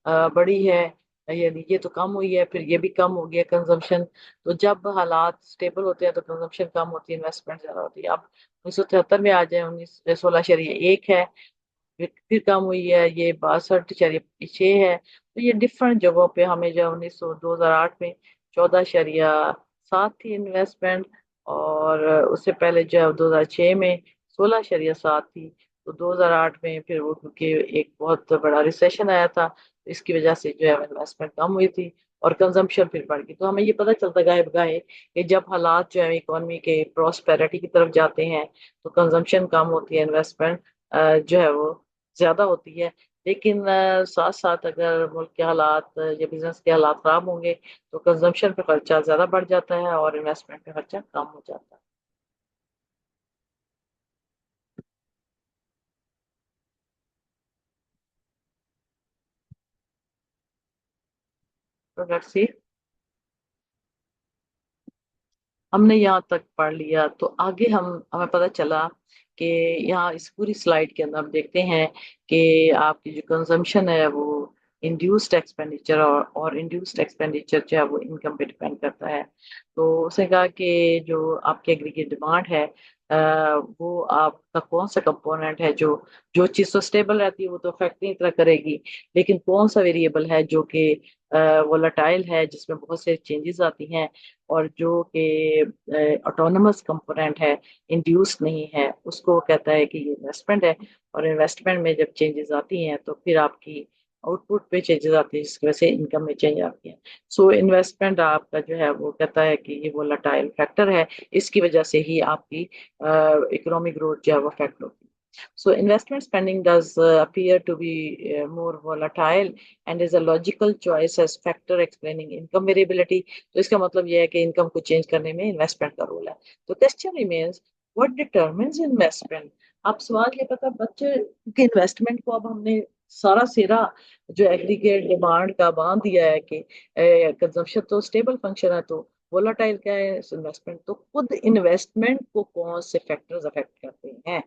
बढ़ी है, यानी ये तो कम हुई है, फिर ये भी कम हो गया कंजम्पशन। तो जब हालात स्टेबल होते हैं तो कंजम्पशन कम होती है, इन्वेस्टमेंट ज्यादा होती है। अब 1973 में आ जाए, 16.1 है, फिर कम हुई है, ये 62.6 है। तो ये डिफरेंट जगहों पे हमें जो 2008 में 14.7 थी इन्वेस्टमेंट, और उससे पहले जो 2006 में 16.7 थी। तो 2008 में फिर वो, क्योंकि एक बहुत बड़ा रिसेशन आया था, तो इसकी वजह से जो है इन्वेस्टमेंट कम हुई थी और कंजम्पशन फिर बढ़ गई। तो हमें ये पता चलता गाहे बगाहे कि जब हालात जो है इकोनॉमी के प्रॉस्पेरिटी की तरफ जाते हैं तो कंजम्पशन कम होती है, इन्वेस्टमेंट जो है वो ज्यादा होती है। लेकिन साथ साथ अगर मुल्क के हालात या बिजनेस के हालात खराब होंगे तो कंजम्पशन पे खर्चा ज्यादा बढ़ जाता है और इन्वेस्टमेंट पे खर्चा कम हो जाता है। तो लेट्स सी, हमने यहाँ तक पढ़ लिया, तो आगे हम हमें पता चला कि यहाँ इस पूरी स्लाइड के अंदर हम देखते हैं कि आपकी जो कंजम्पशन है वो इंड्यूस्ड एक्सपेंडिचर, और इंड्यूस्ड एक्सपेंडिचर जो है वो इनकम पे डिपेंड करता है। तो उसने कहा कि जो आपकी एग्रीगेट डिमांड है, वो आपका कौन सा कंपोनेंट है, जो जो चीज़ तो स्टेबल रहती है वो तो इफेक्ट नहीं इतना करेगी, लेकिन कौन सा वेरिएबल है जो कि वोलाटाइल है, जिसमें बहुत से चेंजेस आती हैं, और जो कि ऑटोनमस कंपोनेंट है, इंड्यूस नहीं है, उसको वो कहता है कि ये इन्वेस्टमेंट है। और इन्वेस्टमेंट में जब चेंजेस आती हैं तो फिर आपकी आउटपुट पे चेंजेस आती है, जिसकी वजह से इनकम में चेंज आती है। सो इन्वेस्टमेंट आपका जो है वो कहता है कि ये वोलाटाइल फैक्टर है, इसकी वजह से ही आपकी इकोनॉमिक ग्रोथ जो है वो अफेक्ट होती है। So investment spending does appear to be more volatile and is a logical choice as factor explaining income variability. तो इसका मतलब यह है कि इनकम को चेंज करने में इन्वेस्टमेंट का रोल है। तो question remains, what determines investment. आप सवाल ये पता बच्चे कि इन्वेस्टमेंट को अब हमने सारा सेरा जो एग्रीगेट डिमांड का बांध दिया है कि कंजम्पशन तो स्टेबल फंक्शन है, तो वोलाटाइल क्या है इन्वेस्टमेंट। तो खुद इन्वेस्टमेंट को कौन से फैक्टर्स अफेक्ट करते हैं,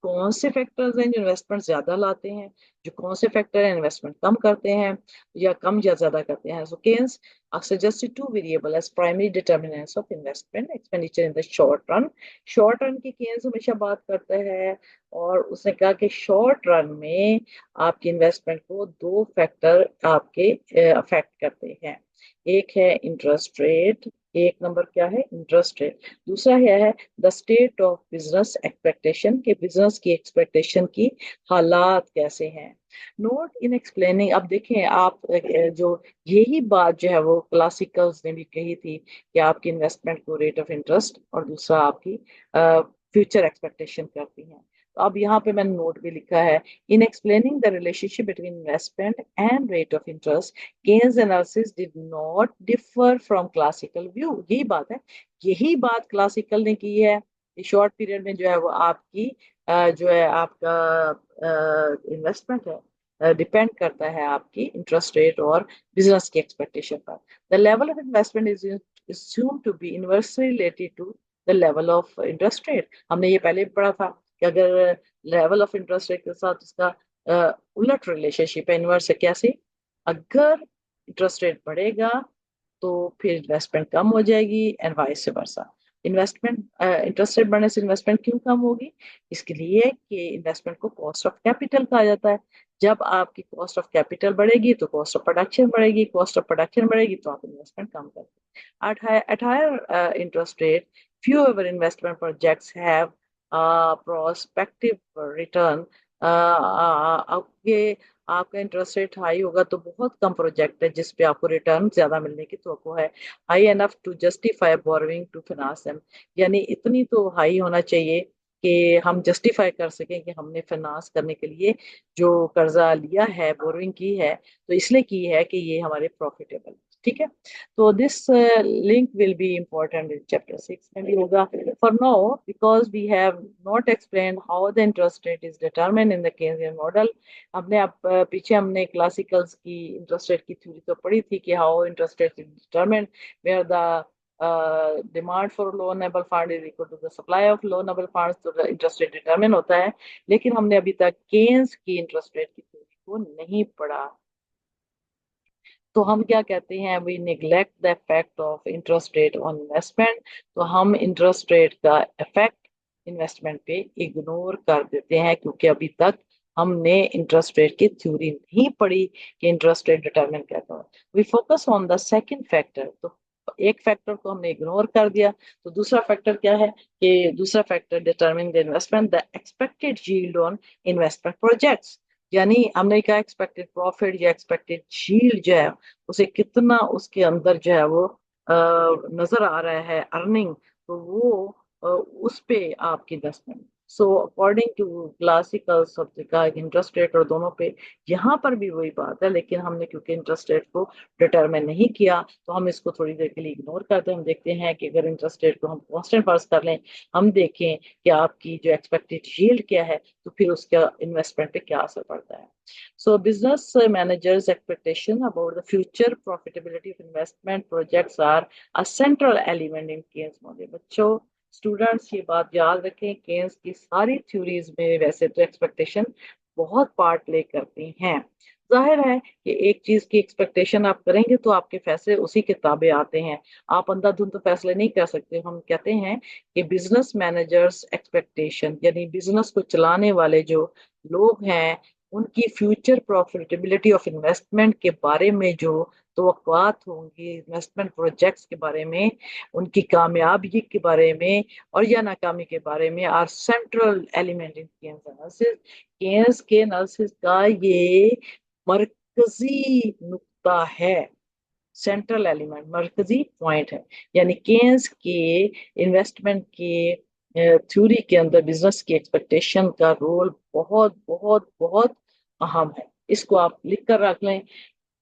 कौन से फैक्टर्स हैं जो इन्वेस्टमेंट ज्यादा लाते हैं, जो कौन से फैक्टर है इन्वेस्टमेंट कम करते हैं या कम या ज्यादा करते हैं। सो Keynes suggested two variable as primary determinants of investment expenditure in the short run। Short run की केस हमेशा बात करता है, और उसने कहा कि शॉर्ट रन में आपकी इन्वेस्टमेंट को दो फैक्टर आपके अफेक्ट करते हैं। एक है इंटरेस्ट रेट, एक नंबर क्या है इंटरेस्ट रेट, दूसरा है the state of business expectation, के बिजनेस की एक्सपेक्टेशन की हालात कैसे हैं। नोट इन एक्सप्लेनिंग, अब देखें आप जो यही बात जो है वो क्लासिकल्स ने भी कही थी कि आपकी इन्वेस्टमेंट को रेट ऑफ इंटरेस्ट और दूसरा आपकी फ्यूचर एक्सपेक्टेशन करती हैं। तो अब यहाँ पे मैंने नोट भी लिखा है, इन explaining the relationship between investment and rate of interest, Keynes analysis did not differ from classical view। यही बात है, यही बात क्लासिकल ने की है। शॉर्ट पीरियड में जो है वो आपकी जो है आपका इन्वेस्टमेंट है डिपेंड करता है आपकी इंटरेस्ट रेट और बिजनेस की एक्सपेक्टेशन पर। The level of investment is assumed to be inversely related to the level of interest rate। हमने ये पहले भी पढ़ा था कि अगर लेवल ऑफ इंटरेस्ट रेट के साथ उसका उलट रिलेशनशिप है, इनवर्स है। कैसे? अगर इंटरेस्ट रेट बढ़ेगा तो फिर इन्वेस्टमेंट कम हो जाएगी, and vice versa. Investment interest rate बढ़ने से इन्वेस्टमेंट क्यों कम होगी? इसके लिए कि इन्वेस्टमेंट को कॉस्ट ऑफ कैपिटल कहा जाता है। जब आपकी कॉस्ट ऑफ कैपिटल बढ़ेगी तो कॉस्ट ऑफ प्रोडक्शन बढ़ेगी, कॉस्ट ऑफ प्रोडक्शन बढ़ेगी तो आप इन्वेस्टमेंट कम करते हैं। At higher interest rate, fewer investment projects have prospective return. आपके आपका इंटरेस्ट रेट हाई होगा तो बहुत कम प्रोजेक्ट है जिसपे आपको रिटर्न ज्यादा मिलने की तो है। High enough to justify borrowing to finance them, यानी इतनी तो हाई होना चाहिए कि हम जस्टिफाई कर सकें कि हमने फाइनेंस करने के लिए जो कर्जा लिया है, बोरोइंग की है, तो इसलिए की है कि ये हमारे प्रॉफिटेबल। ठीक है, तो this link will be important in chapter 6 में भी होगा। For now, because we have not explained how the interest rate is determined in the Keynesian model, हमने अब पीछे हमने क्लासिकल्स की इंटरेस्ट रेट की थ्योरी तो पढ़ी थी कि how interest rate is determined, where the demand for loanable fund is equal to the supply of loanable funds, तो इंटरेस्ट रेट डिटरमिन होता है। लेकिन हमने अभी तक केन्स की इंटरेस्ट रेट की थ्योरी को नहीं पढ़ा। तो हम क्या कहते हैं, we neglect the effect of interest rate on investment. तो हम इंटरेस्ट रेट का इफेक्ट इन्वेस्टमेंट पे इग्नोर कर देते हैं, क्योंकि अभी तक हमने इंटरेस्ट रेट की थ्योरी नहीं पढ़ी कि इंटरेस्ट रेट डिटरमिन कैसे हो। We focus on the second factor, तो एक फैक्टर को हमने इग्नोर कर दिया। तो दूसरा फैक्टर क्या है कि दूसरा factor determine the investment the expected yield on investment projects, यानी हमने कहा एक्सपेक्टेड प्रॉफिट या एक्सपेक्टेड यील्ड जो है उसे कितना उसके अंदर जो है वो नजर आ रहा है अर्निंग, तो वो उस पे आपकी investment. So according to classical subject का इंटरेस्ट रेट और दोनों पे यहाँ पर भी वही बात है, लेकिन हमने क्योंकि इंटरेस्ट रेट को डिटरमिन नहीं किया तो हम इसको थोड़ी देर के लिए इग्नोर करते हैं। हम देखते हैं कि अगर इंटरेस्ट रेट को हम कांस्टेंट फर्ज कर लें, हम देखें कि आपकी जो एक्सपेक्टेड यील्ड क्या है, तो फिर उसका इन्वेस्टमेंट पे क्या असर पड़ता है। So business managers' expectation about the future profitability of investment projects are a central element in Keynes model। बच्चों, स्टूडेंट्स ये बात याद रखें, केन्स की सारी थ्योरीज में वैसे तो एक्सपेक्टेशन बहुत पार्ट प्ले करती हैं। जाहिर है कि एक चीज की एक्सपेक्टेशन आप करेंगे तो आपके फैसले उसी के ताबे आते हैं। आप अंधाधुंध तो फैसले नहीं कर सकते। हम कहते हैं कि बिजनेस मैनेजर्स एक्सपेक्टेशन, यानी बिजनेस को चलाने वाले जो लोग हैं, उनकी फ्यूचर प्रॉफिटेबिलिटी ऑफ इन्वेस्टमेंट के बारे में जो तवक्कुआत होंगी, इन्वेस्टमेंट प्रोजेक्ट्स के बारे में, उनकी कामयाबी के बारे में और या नाकामी के बारे में, are central element in Keynes analysis. Keynes के एनालिसिस का ये मरकजी नुक्ता है, सेंट्रल एलिमेंट, मरकजी पॉइंट है। यानी केन्स के इन्वेस्टमेंट के थ्योरी के अंदर बिजनेस की एक्सपेक्टेशन का रोल बहुत बहुत बहुत अहम है। इसको आप लिख कर रख लें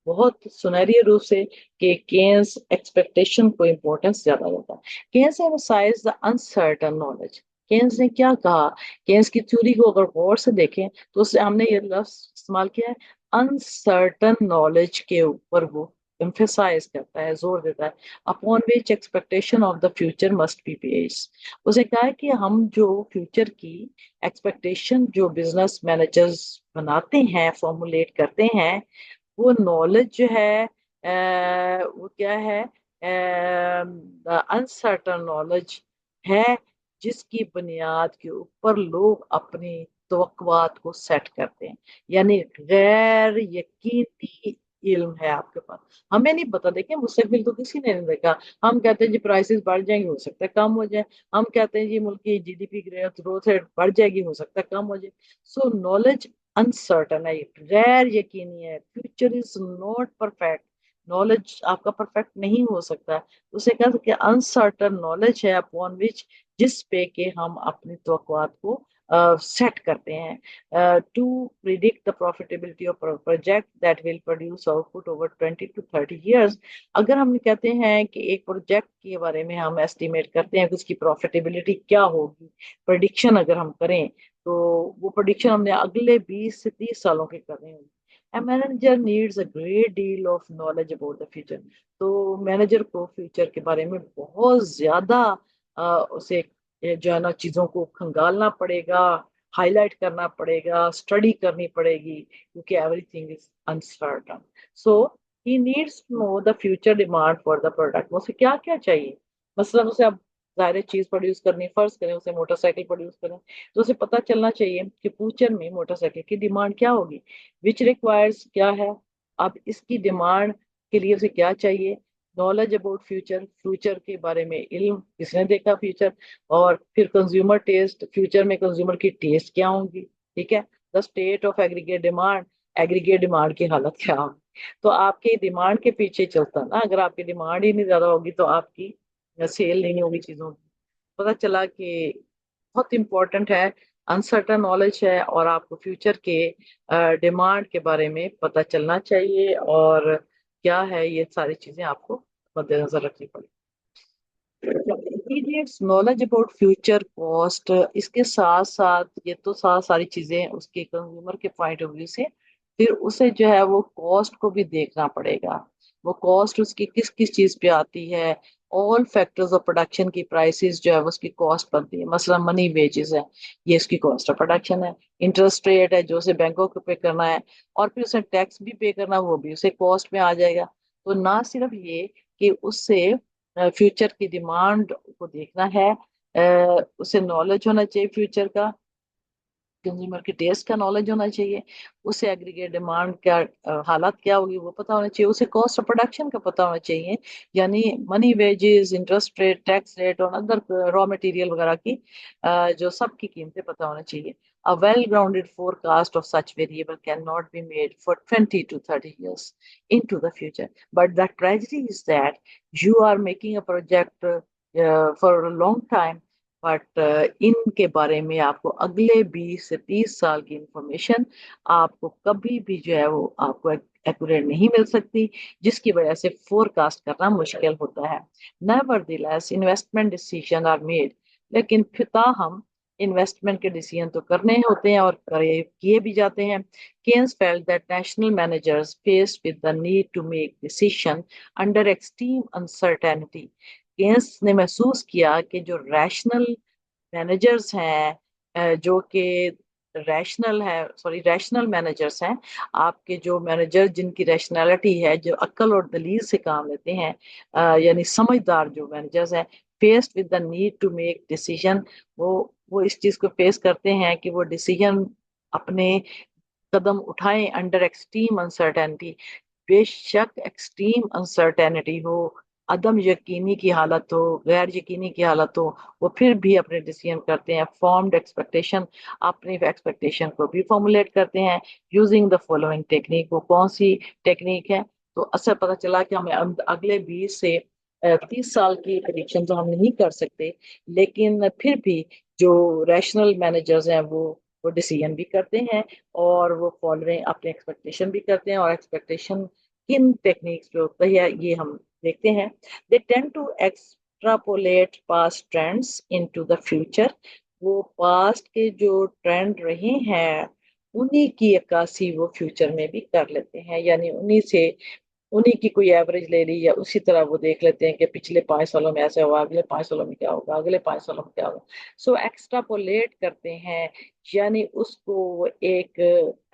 बहुत सुनहरी रूप से कि केन्स एक्सपेक्टेशन को इम्पोर्टेंस ज्यादा देता है। Keynes emphasise the uncertain knowledge. Keynes ने क्या कहा, केन्स की थ्योरी को अगर गौर से देखें तो उससे हमने ये लफ्ज इस्तेमाल किया है, अनसर्टन नॉलेज के ऊपर वो एम्फेसाइज करता है, जोर देता है, upon which expectation of the future must be based. उसे कहा है कि हम जो फ्यूचर की एक्सपेक्टेशन जो बिजनेस मैनेजर्स बनाते हैं, फॉर्मुलेट करते हैं, वो नॉलेज जो है वो क्या है, अनसर्टन नॉलेज है, जिसकी बुनियाद के ऊपर लोग अपनी तवक्कुआत को सेट करते हैं। यानी गैर यकीनी इल्म है आपके पास, हमें नहीं पता। देखिए मुस्तकबिल तो किसी ने नहीं देखा। हम कहते हैं जी प्राइसेस बढ़ जाएंगे, हो सकता है कम हो जाए। हम कहते हैं जी मुल्क की जीडीपी ग्रोथ रेट बढ़ जाएगी, हो सकता है कम हो जाए। सो नॉलेज अनसर्टन है, गैर यकीनी है। Future is not perfect, knowledge आपका परफेक्ट नहीं हो सकता। उसे कह सकते अनसर्टन नॉलेज है अपॉन विच, जिस पे के हम अपनी तवक्कुआत को सेट करते हैं to predict the profitability of project that will produce output over 20 to 30 years। अगर हम कहते हैं कि एक प्रोजेक्ट के बारे में हम एस्टिमेट करते हैं कि उसकी प्रॉफिटेबिलिटी क्या होगी, प्रोडिक्शन अगर हम करें, तो वो प्रोडिक्शन हमने अगले 20 से 30 सालों के करने होंगे। A manager needs a great deal of knowledge about the future। तो मैनेजर को फ्यूचर के बारे में बहुत ज्यादा उसे जो है ना चीजों को खंगालना पड़ेगा, हाईलाइट करना पड़ेगा, स्टडी करनी पड़ेगी, क्योंकि everything is uncertain. So he needs to know the future demand for the product. उसे क्या क्या चाहिए, मसलन उसे अब जाहिर चीज प्रोड्यूस करनी, फर्ज करें उसे मोटरसाइकिल प्रोड्यूस करें, तो उसे पता चलना चाहिए कि फ्यूचर में मोटरसाइकिल की डिमांड क्या होगी, विच रिक्वायर्स क्या है। अब इसकी डिमांड के लिए उसे क्या चाहिए, नॉलेज अबाउट फ्यूचर, फ्यूचर के बारे में इल्म, किसने देखा फ्यूचर, और फिर कंज्यूमर टेस्ट, फ्यूचर में कंज्यूमर की टेस्ट क्या होंगी, ठीक है। The state of aggregate demand, aggregate demand की हालत क्या होगी। तो आपके डिमांड के पीछे चलता ना, अगर आपकी डिमांड ही नहीं ज्यादा होगी तो आपकी सेल नहीं होगी चीजों की। पता चला कि बहुत इंपॉर्टेंट है, अनसर्टन नॉलेज है, और आपको फ्यूचर के डिमांड के बारे में पता चलना चाहिए, और क्या है ये सारी चीजें आपको मद्देनजर रखनी पड़ेगी। Immediate knowledge about future cost, इसके साथ साथ ये तो सारी चीजें उसके कंज्यूमर के पॉइंट ऑफ व्यू से, फिर उसे जो है वो कॉस्ट को भी देखना पड़ेगा, वो कॉस्ट उसकी किस किस चीज पे आती है। ऑल फैक्टर्स ऑफ प्रोडक्शन की प्राइसेस जो है वो उसकी कॉस्ट बनती है, मसला मनी वेजेस है, ये इसकी कॉस्ट ऑफ प्रोडक्शन है। इंटरेस्ट रेट है जो उसे बैंकों को पे करना है, और फिर उसे टैक्स भी पे करना, वो भी उसे कॉस्ट में आ जाएगा। तो ना सिर्फ ये कि उससे फ्यूचर की डिमांड को देखना है, उसे नॉलेज होना चाहिए फ्यूचर का, कंज्यूमर के टेस्ट का नॉलेज होना चाहिए, उसे एग्रीगेट डिमांड क्या हालात क्या होगी वो पता होना चाहिए, उसे कॉस्ट ऑफ प्रोडक्शन का पता होना चाहिए, यानी money wages, interest rate, tax rate और अदर रॉ मटेरियल वगैरह की जो सबकी कीमतें पता होना चाहिए। A well-grounded forecast of such variable cannot be made for 20 to 30 years into the future. But the tragedy is that you are making a project for a long time, but इनके बारे में आपको अगले 20 से 30 साल की इंफॉर्मेशन आपको कभी भी जो है वो आपको एक्यूरेट नहीं मिल सकती, जिसकी वजह से फोरकास्ट करना मुश्किल होता है। Nevertheless investment decision are made, लेकिन फिर हम इन्वेस्टमेंट के डिसीजन तो करने होते हैं और करे किए भी जाते हैं। Keynes felt that national managers faced with the need to make decision under extreme uncertainty, Keynes ने महसूस किया कि जो रैशनल मैनेजर्स हैं, जो कि रैशनल है, सॉरी रैशनल मैनेजर्स हैं, आपके जो मैनेजर जिनकी रैशनैलिटी है, जो अक्ल और दलील से काम लेते हैं, यानी समझदार जो मैनेजर्स हैं, faced with the need to make decision, वो इस चीज को फेस करते हैं कि वो डिसीजन अपने कदम उठाएं अंडर एक्सट्रीम अनसर्टेनिटी, बेशक एक्सट्रीम अनसर्टेनिटी हो, अदम यकीनी की हालत हो, गैर यकीनी की हालत हो, वो फिर भी अपने डिसीजन करते हैं। फॉर्म्ड एक्सपेक्टेशन, अपनी एक्सपेक्टेशन को भी फॉर्मुलेट करते हैं यूजिंग द फॉलोइंग टेक्निक। वो कौन सी टेक्निक है, तो असर पता चला कि हमें अगले 20 से 30 साल की प्रेडिक्शन तो हम नहीं कर सकते, लेकिन फिर भी जो रैशनल मैनेजर्स हैं वो डिसीजन भी करते हैं, और वो फॉलोइंग अपने एक्सपेक्टेशन भी करते हैं, और एक्सपेक्टेशन किन टेक्निक्स पे होता है ये हम देखते हैं। They tend to extrapolate past trends into the future, वो पास्ट के जो ट्रेंड रहे हैं उन्हीं की अक्कासी वो फ्यूचर में भी कर लेते हैं, यानी उन्हीं की कोई एवरेज ले ली, या उसी तरह वो देख लेते हैं कि पिछले 5 सालों में ऐसा हुआ, अगले 5 सालों में क्या होगा, अगले 5 सालों में क्या होगा। सो एक्स्ट्रापोलेट करते हैं, यानी उसको एक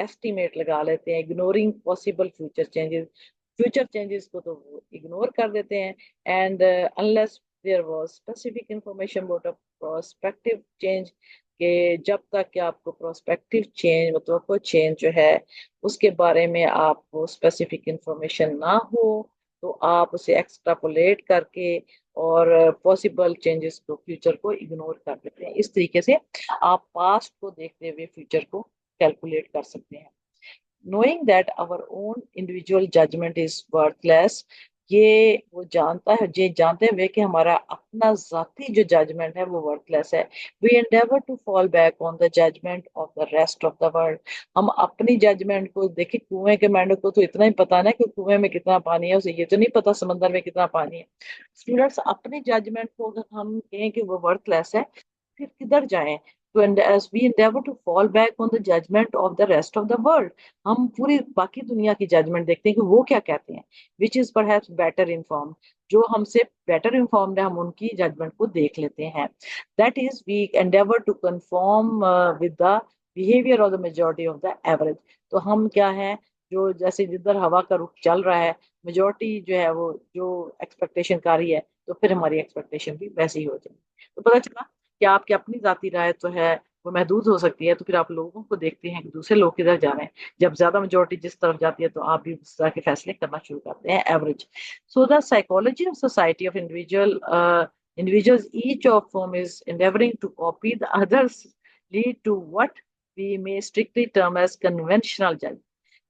एस्टिमेट लगा लेते हैं, ignoring possible future changes, future changes को तो वो इग्नोर कर देते हैं। And unless there was specific information about a prospective change, कि जब तक कि आपको प्रोस्पेक्टिव चेंज मतलब चेंज जो है उसके बारे में आपको स्पेसिफिक इंफॉर्मेशन ना हो, तो आप उसे एक्सट्रापोलेट करके और पॉसिबल चेंजेस को, फ्यूचर को इग्नोर कर देते हैं। इस तरीके से आप पास्ट को देखते हुए फ्यूचर को कैलकुलेट कर सकते हैं। knowing that our own individual judgment is worthless, ये वो जानता है, ये जानते हुए कि हमारा अपना जाती जो जजमेंट है वो वर्थलेस है, we endeavour to fall back on the judgement of the rest of the world. हम अपनी जजमेंट को देखिए, कुएं के मेंढक को तो इतना ही पता ना कि कुएं में कितना पानी है, उसे ये तो नहीं पता समंदर में कितना पानी है। स्टूडेंट्स, अपनी जजमेंट को अगर हम कहें कि वो वर्थलेस है, फिर किधर जाएं। तो as we endeavor to fall back on the judgment of the rest of the world, हम पूरी बाकी दुनिया की जजमेंट देखते हैं कि वो क्या कहते हैं, which is perhaps better informed, जो हमसे बेटर इन्फॉर्म्ड है हम उनकी जजमेंट को देख लेते हैं। That is we endeavour to conform with the behaviour of the majority of the average. तो हम क्या है, जो जैसे जिधर हवा का रुख चल रहा है, मेजोरिटी जो है वो जो एक्सपेक्टेशन कर रही है, तो फिर हमारी एक्सपेक्टेशन भी वैसी ही हो जाएगी। तो पता चला कि आपकी अपनी जाती राय तो है वो महदूद हो सकती है, तो फिर आप लोगों को देखते हैं कि दूसरे लोग किधर जा रहे हैं। जब ज्यादा मेजोरिटी जिस तरफ जाती है तो आप भी उस तरह के फैसले करना शुरू करते हैं, average. So the psychology of society of individuals, each of whom is endeavoring to copy the others, lead to what we may strictly term as conventional judgment.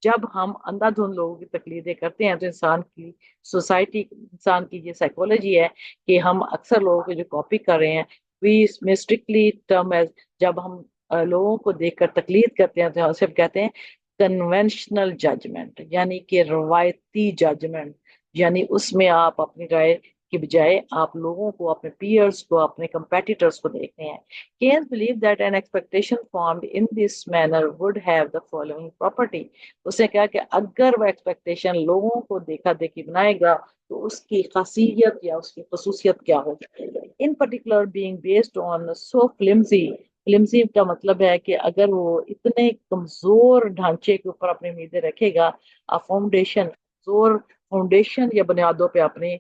जब हम अंधाधुंध लोगों की तकलीदें करते हैं तो इंसान की सोसाइटी, इंसान की ये साइकोलॉजी है कि हम अक्सर लोगों को जो कॉपी कर रहे हैं, वी इसमें स्ट्रिक्टली टर्म एज, जब हम लोगों को देखकर तकलीद करते हैं तो सिर्फ कहते हैं कन्वेंशनल जजमेंट, यानी कि रवायती जजमेंट। यानी उसमें आप अपनी राय की बजाय आप लोगों को, अपने पीयर्स को, अपने कंपेटिटर्स को देखते हैं। Keynes believed that an expectation formed in this manner would have the following property. उसने कहा कि अगर वह एक्सपेक्टेशन लोगों को देखा देखी बनाएगा तो उसकी खासियत या उसकी खसूसियत क्या होगी। इन particular being based on so फ्लिम्सी, फ्लिम्सी का मतलब है कि अगर वो इतने कमजोर ढांचे के ऊपर अपनी उम्मीदें रखेगा, फाउंडेशन, कमजोर फाउंडेशन या बुनियादों पे अपने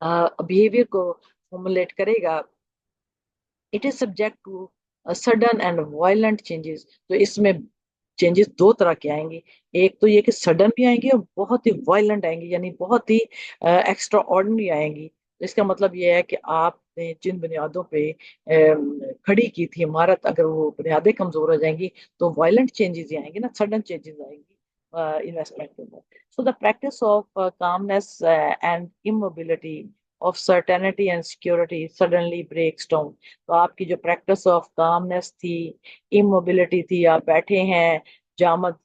बिहेवियर को फॉर्मुलेट करेगा, it is subject to sudden and violent changes. तो इसमें चेंजेस दो तरह के आएंगे, एक तो ये कि सडन भी आएंगे और बहुत ही वायलेंट आएंगे, यानी बहुत ही एक्स्ट्रा ऑर्डिनरी आएंगी। तो इसका मतलब ये है कि आपने जिन बुनियादों पे खड़ी की थी इमारत, अगर वो बुनियादें कमजोर हो जाएंगी तो वायलेंट चेंजेस आएंगे ना, सडन चेंजेस आएंगी इन्वेस्टमेंट के अंदर। So the practice of calmness and immobility, of certainty and security suddenly breaks down. तो आपकी जो प्रैक्टिस ऑफ कामनेस थी, इमोबिलिटी थी, आप बैठे हैं जामद,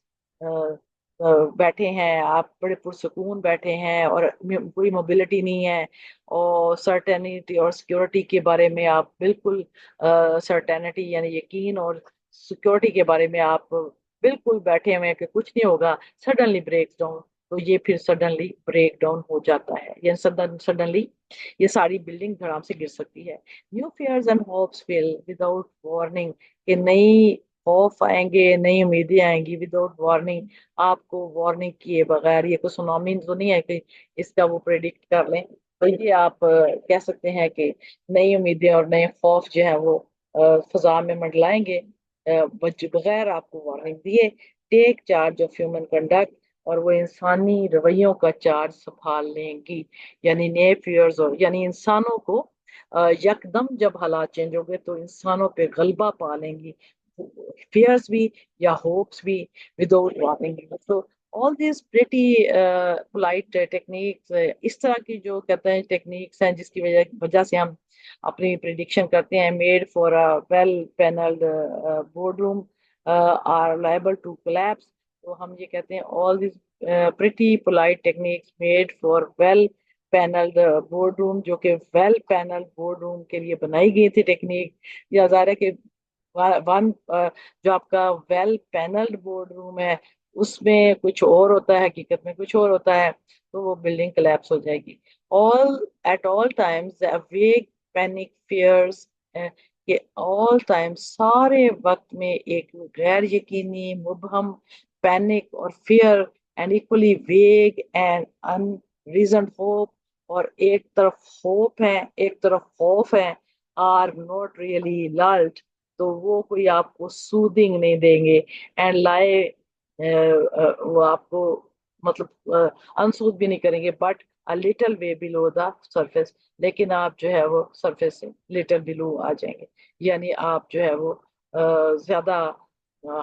बैठे हैं आप बड़े पुरसुकून बैठे हैं और कोई मोबिलिटी नहीं है, और सर्टेनिटी और सिक्योरिटी के बारे में आप बिल्कुल, सर्टेनिटी यानी यकीन और सिक्योरिटी के बारे में आप बिल्कुल बैठे हुए हैं कि कुछ नहीं होगा, सडनली ब्रेक डाउन। तो ये फिर सडनली ब्रेक डाउन हो जाता है, या सडनली ये सारी बिल्डिंग धड़ाम से गिर सकती है। New fears and hopes fail without warning, कि नई खौफ आएंगे, नई उम्मीदें आएंगी विदाउट वार्निंग, आपको वार्निंग किए बगैर। ये कोई सुनामी तो नहीं है कि इसका वो प्रेडिक्ट कर लें। तो ये आप कह सकते हैं कि नई उम्मीदें और नए खौफ जो है वो फजा में मंडलाएंगे बगैर आपको वार्निंग दिए। Take charge of human conduct, और वो इंसानी रवैयों का चार्ज संभाल लेंगी। यानी नए फियर्स, और यानी इंसानों को यकदम जब हालात चेंज हो गए तो इंसानों पे गलबा पा लेंगी, फियर्स भी या होप्स भी, विदाउट वार्निंग। तो all this pretty polite techniques, इस तरह की जो कहते हैं टेक्निक्स हैं जिसकी वजह वजह से हम अपनी प्रिडिक्शन करते हैं, made for a well panelled board room are liable to collapse. तो हम ये कहते हैं all this pretty polite techniques made for well panelled board room, जो कि वेल पैनल्ड बोर्ड रूम के लिए बनाई गई थी टेक्निक। या ज़ाहिर है कि वन जो आपका वेल पैनल्ड बोर्ड रूम है उसमें कुछ और होता है, हकीकत में कुछ और होता है, तो वो बिल्डिंग कोलैप्स हो जाएगी। ऑल एट ऑल टाइम्स वेग पैनिक फियर्स, के ऑल टाइम सारे वक्त में एक गैर यकीनी मुबहम पैनिक और फियर, एंड इक्वली वेग एंड अनरीजन होप, और एक तरफ होप है एक तरफ खौफ है, आर नॉट रियली लल्ट, तो वो कोई आपको सूदिंग नहीं देंगे, एंड लाए वो आपको मतलब अनसूद भी नहीं करेंगे, but a little way below the surface, लेकिन आप जो है वो सरफेस से लिटिल बिलो आ जाएंगे, यानी आप जो है वो ज्यादा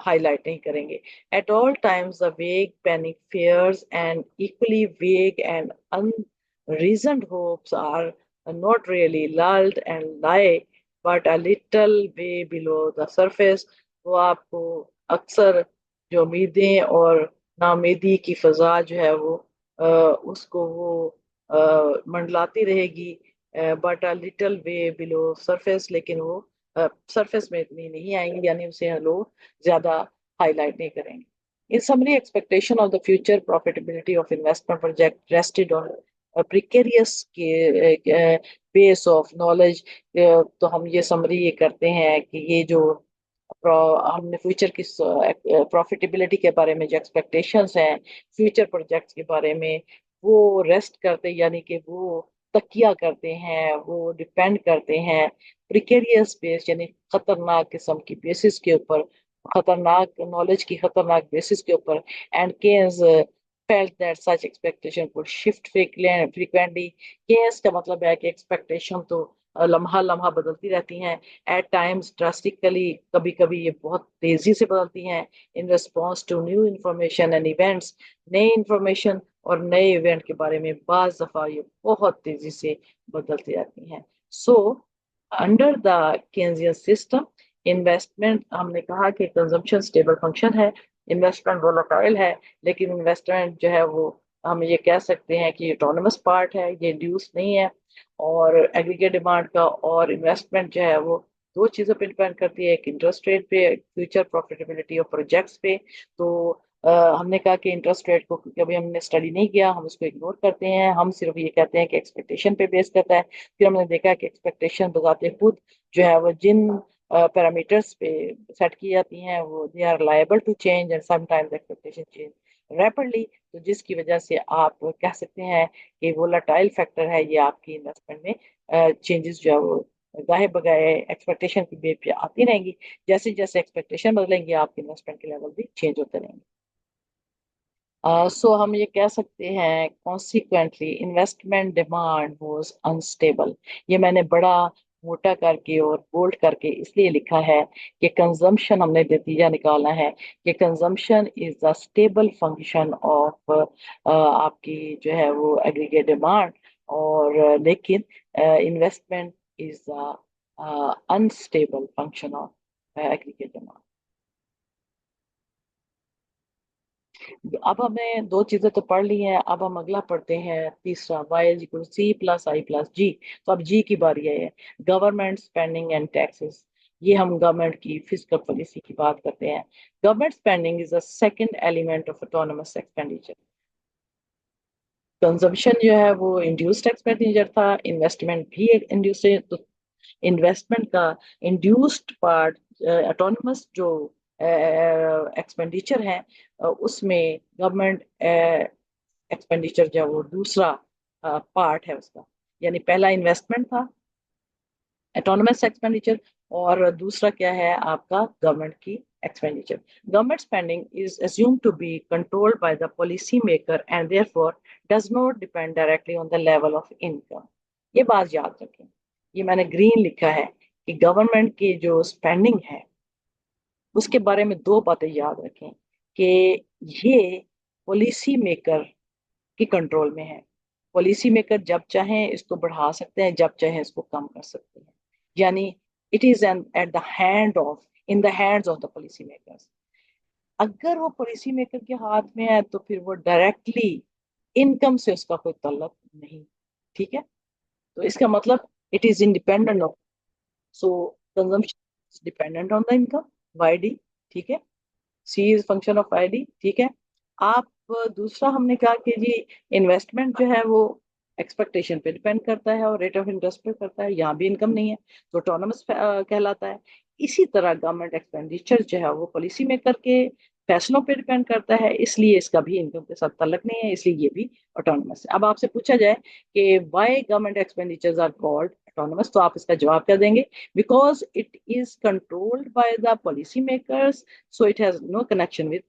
हाईलाइट नहीं करेंगे। एट ऑल टाइम्स द वेग panic fears and equally vague and unreasoned hopes are not really lulled and lie but a little way below the surface। वो आपको अक्सर जो उम्मीदें और नाउमीदी की फजा जो है वो उसको वो मंडलाती रहेगी, but a little way below surface, लेकिन वो सरफेस में इतनी नहीं आएंगी, यानी उसे लोग ज्यादा हाईलाइट नहीं करेंगे। In summary, expectation of the future profitability of investment project rested on a precarious base of knowledge। तो हम ये समरी ये करते हैं कि ये जो हमने फ्यूचर की प्रॉफिटेबिलिटी के बारे में जो एक्सपेक्टेशंस हैं फ्यूचर प्रोजेक्ट्स के बारे में, वो रेस्ट करते, यानी कि वो तकिया करते हैं, वो डिपेंड करते हैं प्रिकेरियस बेस यानी खतरनाक किस्म की बेसिस के ऊपर, खतरनाक नॉलेज की खतरनाक बेसिस के ऊपर। And Keynes felt that such expectation could shift frequently। Keynes का मतलब है कि एक्सपेक्टेशन तो लम्हा लम्हा बदलती रहती हैं, एट टाइम्स ड्रास्टिकली, कभी कभी ये बहुत तेजी से बदलती हैं, in response to new information and events. नई इंफॉर्मेशन और नए इवेंट के बारे में बाज दफा ये बहुत तेजी से बदलती रहती हैं। So under the Keynesian system, investment, हमने कहा कि कंजम्पशन स्टेबल फंक्शन है, इन्वेस्टमेंट वोलेटाइल है, लेकिन इन्वेस्टमेंट जो है वो हम ये कह सकते हैं कि ऑटोनमस पार्ट है, ये ड्यूस नहीं है। और एग्रीगेट डिमांड का और इन्वेस्टमेंट जो है वो दो चीज़ों पे डिपेंड करती है, एक इंटरेस्ट रेट पे, फ्यूचर प्रॉफिटेबिलिटी ऑफ प्रोजेक्ट्स पे। तो हमने कहा कि इंटरेस्ट रेट को क्योंकि अभी हमने स्टडी नहीं किया, हम उसको इग्नोर करते हैं, हम सिर्फ ये कहते हैं कि एक्सपेक्टेशन पे बेस करता है। फिर हमने देखा कि एक्सपेक्टेशन बजाते खुद जो है वो जिन पैरामीटर्स पे सेट की जाती हैं वो they are liable to change, and sometimes expectation change rapidly. तो जिसकी वजह से आप कह सकते हैं कि वोलाटाइल फैक्टर है ये आपकी इन्वेस्टमेंट में चेंजेस जो है वो गाहे बगाए एक्सपेक्टेशन की बेस पे आती रहेंगी। जैसे जैसे एक्सपेक्टेशन बदलेंगे आपके इन्वेस्टमेंट के लेवल भी चेंज होते रहेंगे। सो हम ये कह सकते हैं consequently investment demand was unstable. ये मैंने बड़ा मोटा करके और बोल्ड करके इसलिए लिखा है कि कंजम्पशन, हमने नतीजा निकाला है कि consumption is the stable function of आपकी जो है वो एग्रीगेट डिमांड, और लेकिन investment is the unstable function of aggregate demand. अब हमने दो चीजें तो पढ़ ली हैं, अब हम अगला पढ़ते हैं तीसरा, y is equal C plus I plus G. तो अब जी की बारी है, गवर्नमेंट स्पेंडिंग एंड टैक्सेस। ये हम गवर्नमेंट की फिस्कल पॉलिसी की बात करते हैं। Government spending is the second element of autonomous expenditure. Consumption जो है वो इंड्यूस्ड एक्सपेंडिचर था, इन्वेस्टमेंट भी एक इंड्यूस्ड। तो इन्वेस्टमेंट का इंड्यूस्ड पार्ट ऑटोनमस जो एक्सपेंडिचर है उसमें गवर्नमेंट एक्सपेंडिचर जो है वो दूसरा पार्ट है उसका। यानी पहला इन्वेस्टमेंट था, ऑटोनमस एक्सपेंडिचर, और दूसरा क्या है आपका गवर्नमेंट की expenditure. Government spending is assumed to be controlled by the policy maker and therefore does not depend directly on the level of income। ये बात याद रखें, ये मैंने ग्रीन लिखा है कि गवर्नमेंट की जो स्पेंडिंग है उसके बारे में दो बातें याद रखें कि ये पॉलिसी मेकर की कंट्रोल में है। पॉलिसी मेकर जब चाहें इसको बढ़ा सकते हैं, जब चाहें इसको कम कर सकते हैं। यानी it is an at the hand of, in the hands of the policy makers. अगर वो पॉलिसी मेकर के हाथ में है तो फिर वो डायरेक्टली इनकम से उसका कोई ताल्लुक नहीं। ठीक है, तो इसका मतलब it is independent of, so consumption dependent on the income, Y D. ठीक है, C is function of ID. ठीक है। आप दूसरा हमने कहा कि जी इन्वेस्टमेंट जो है वो एक्सपेक्टेशन पे डिपेंड करता है और रेट ऑफ इंटरेस्ट पे करता है, यहाँ भी इनकम नहीं है तो ऑटोनमस कहलाता है। इसी तरह गवर्नमेंट एक्सपेंडिचर जो है वो पॉलिसी मेकर के फैसलों पे डिपेंड करता है, इसलिए इसका भी इनकम के साथ ताल्लुक नहीं है, इसलिए ये भी ऑटोनमस है। अब आपसे पूछा जाए कि why government expenditures are called autonomous, तो आप इसका जवाब क्या देंगे? Because it is controlled by the policy makers, so it has no connection with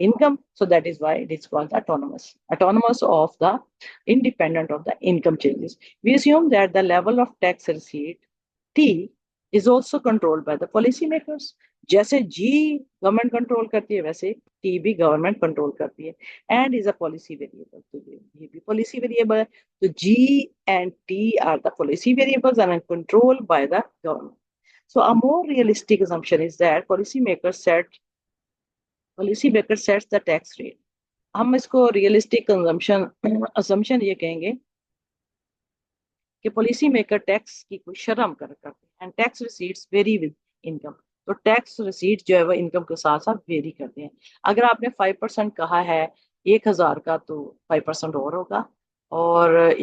income, so that is why it is called autonomous of the independent of the income changes। We assume that the level of tax receipt t is also controlled by the policy makers। जैसे g गवर्नमेंट कंट्रोल करती है वैसे t भी गवर्नमेंट कंट्रोल करती है, and is a policy variable, तो ये भी पॉलिसी वेरिएबल है। तो g and t are the policy variables and are controlled by the government। So a more realistic assumption is that policy maker sets the tax rate। हम इसको रियलिस्टिक कंजम्पशन assumption ये कहेंगे कि पॉलिसी मेकर टैक्स की कोई शर्म करते हैं, and tax receipts very with income. तो टैक्स रिसीट जो है वो इनकम के साथ साथ वेरी करते हैं। अगर आपने 5% कहा है 1,000 का तो 5% और होगा, और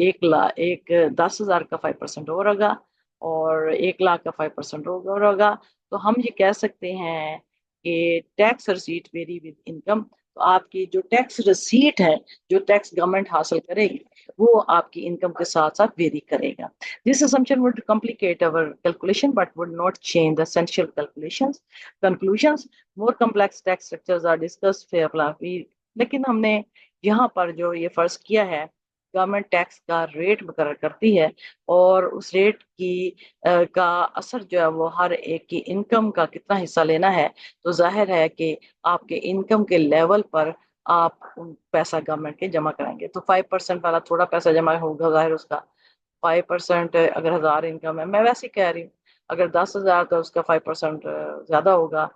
10,000 का 5% और होगा, और 1,00,000 का 5% और होगा। तो हम ये कह सकते हैं कि tax receipt very with income. तो आपकी जो टैक्स रिसीट है, जो टैक्स गवर्नमेंट हासिल करेगी, वो आपकी इनकम के साथ साथ वेरी करेगा. This assumption would complicate our calculation but would not change the essential calculations. Conclusions: more complex tax structures are discussed fairly. लेकिन हमने यहाँ पर जो ये फर्ज किया है, गवर्नमेंट टैक्स का रेट मुकर्रर करती है और उस रेट की का असर जो है वो हर एक की इनकम का कितना हिस्सा लेना है. तो जाहिर है कि आपके इनकम के लेवल पर आप पैसा गवर्नमेंट के जमा कराएंगे. तो 5% वाला थोड़ा पैसा जमा होगा, जाहिर उसका 5%, अगर 1,000 इनकम है, मैं वैसे ही कह रही हूँ, अगर 10,000 तो उसका 5% ज्यादा होगा,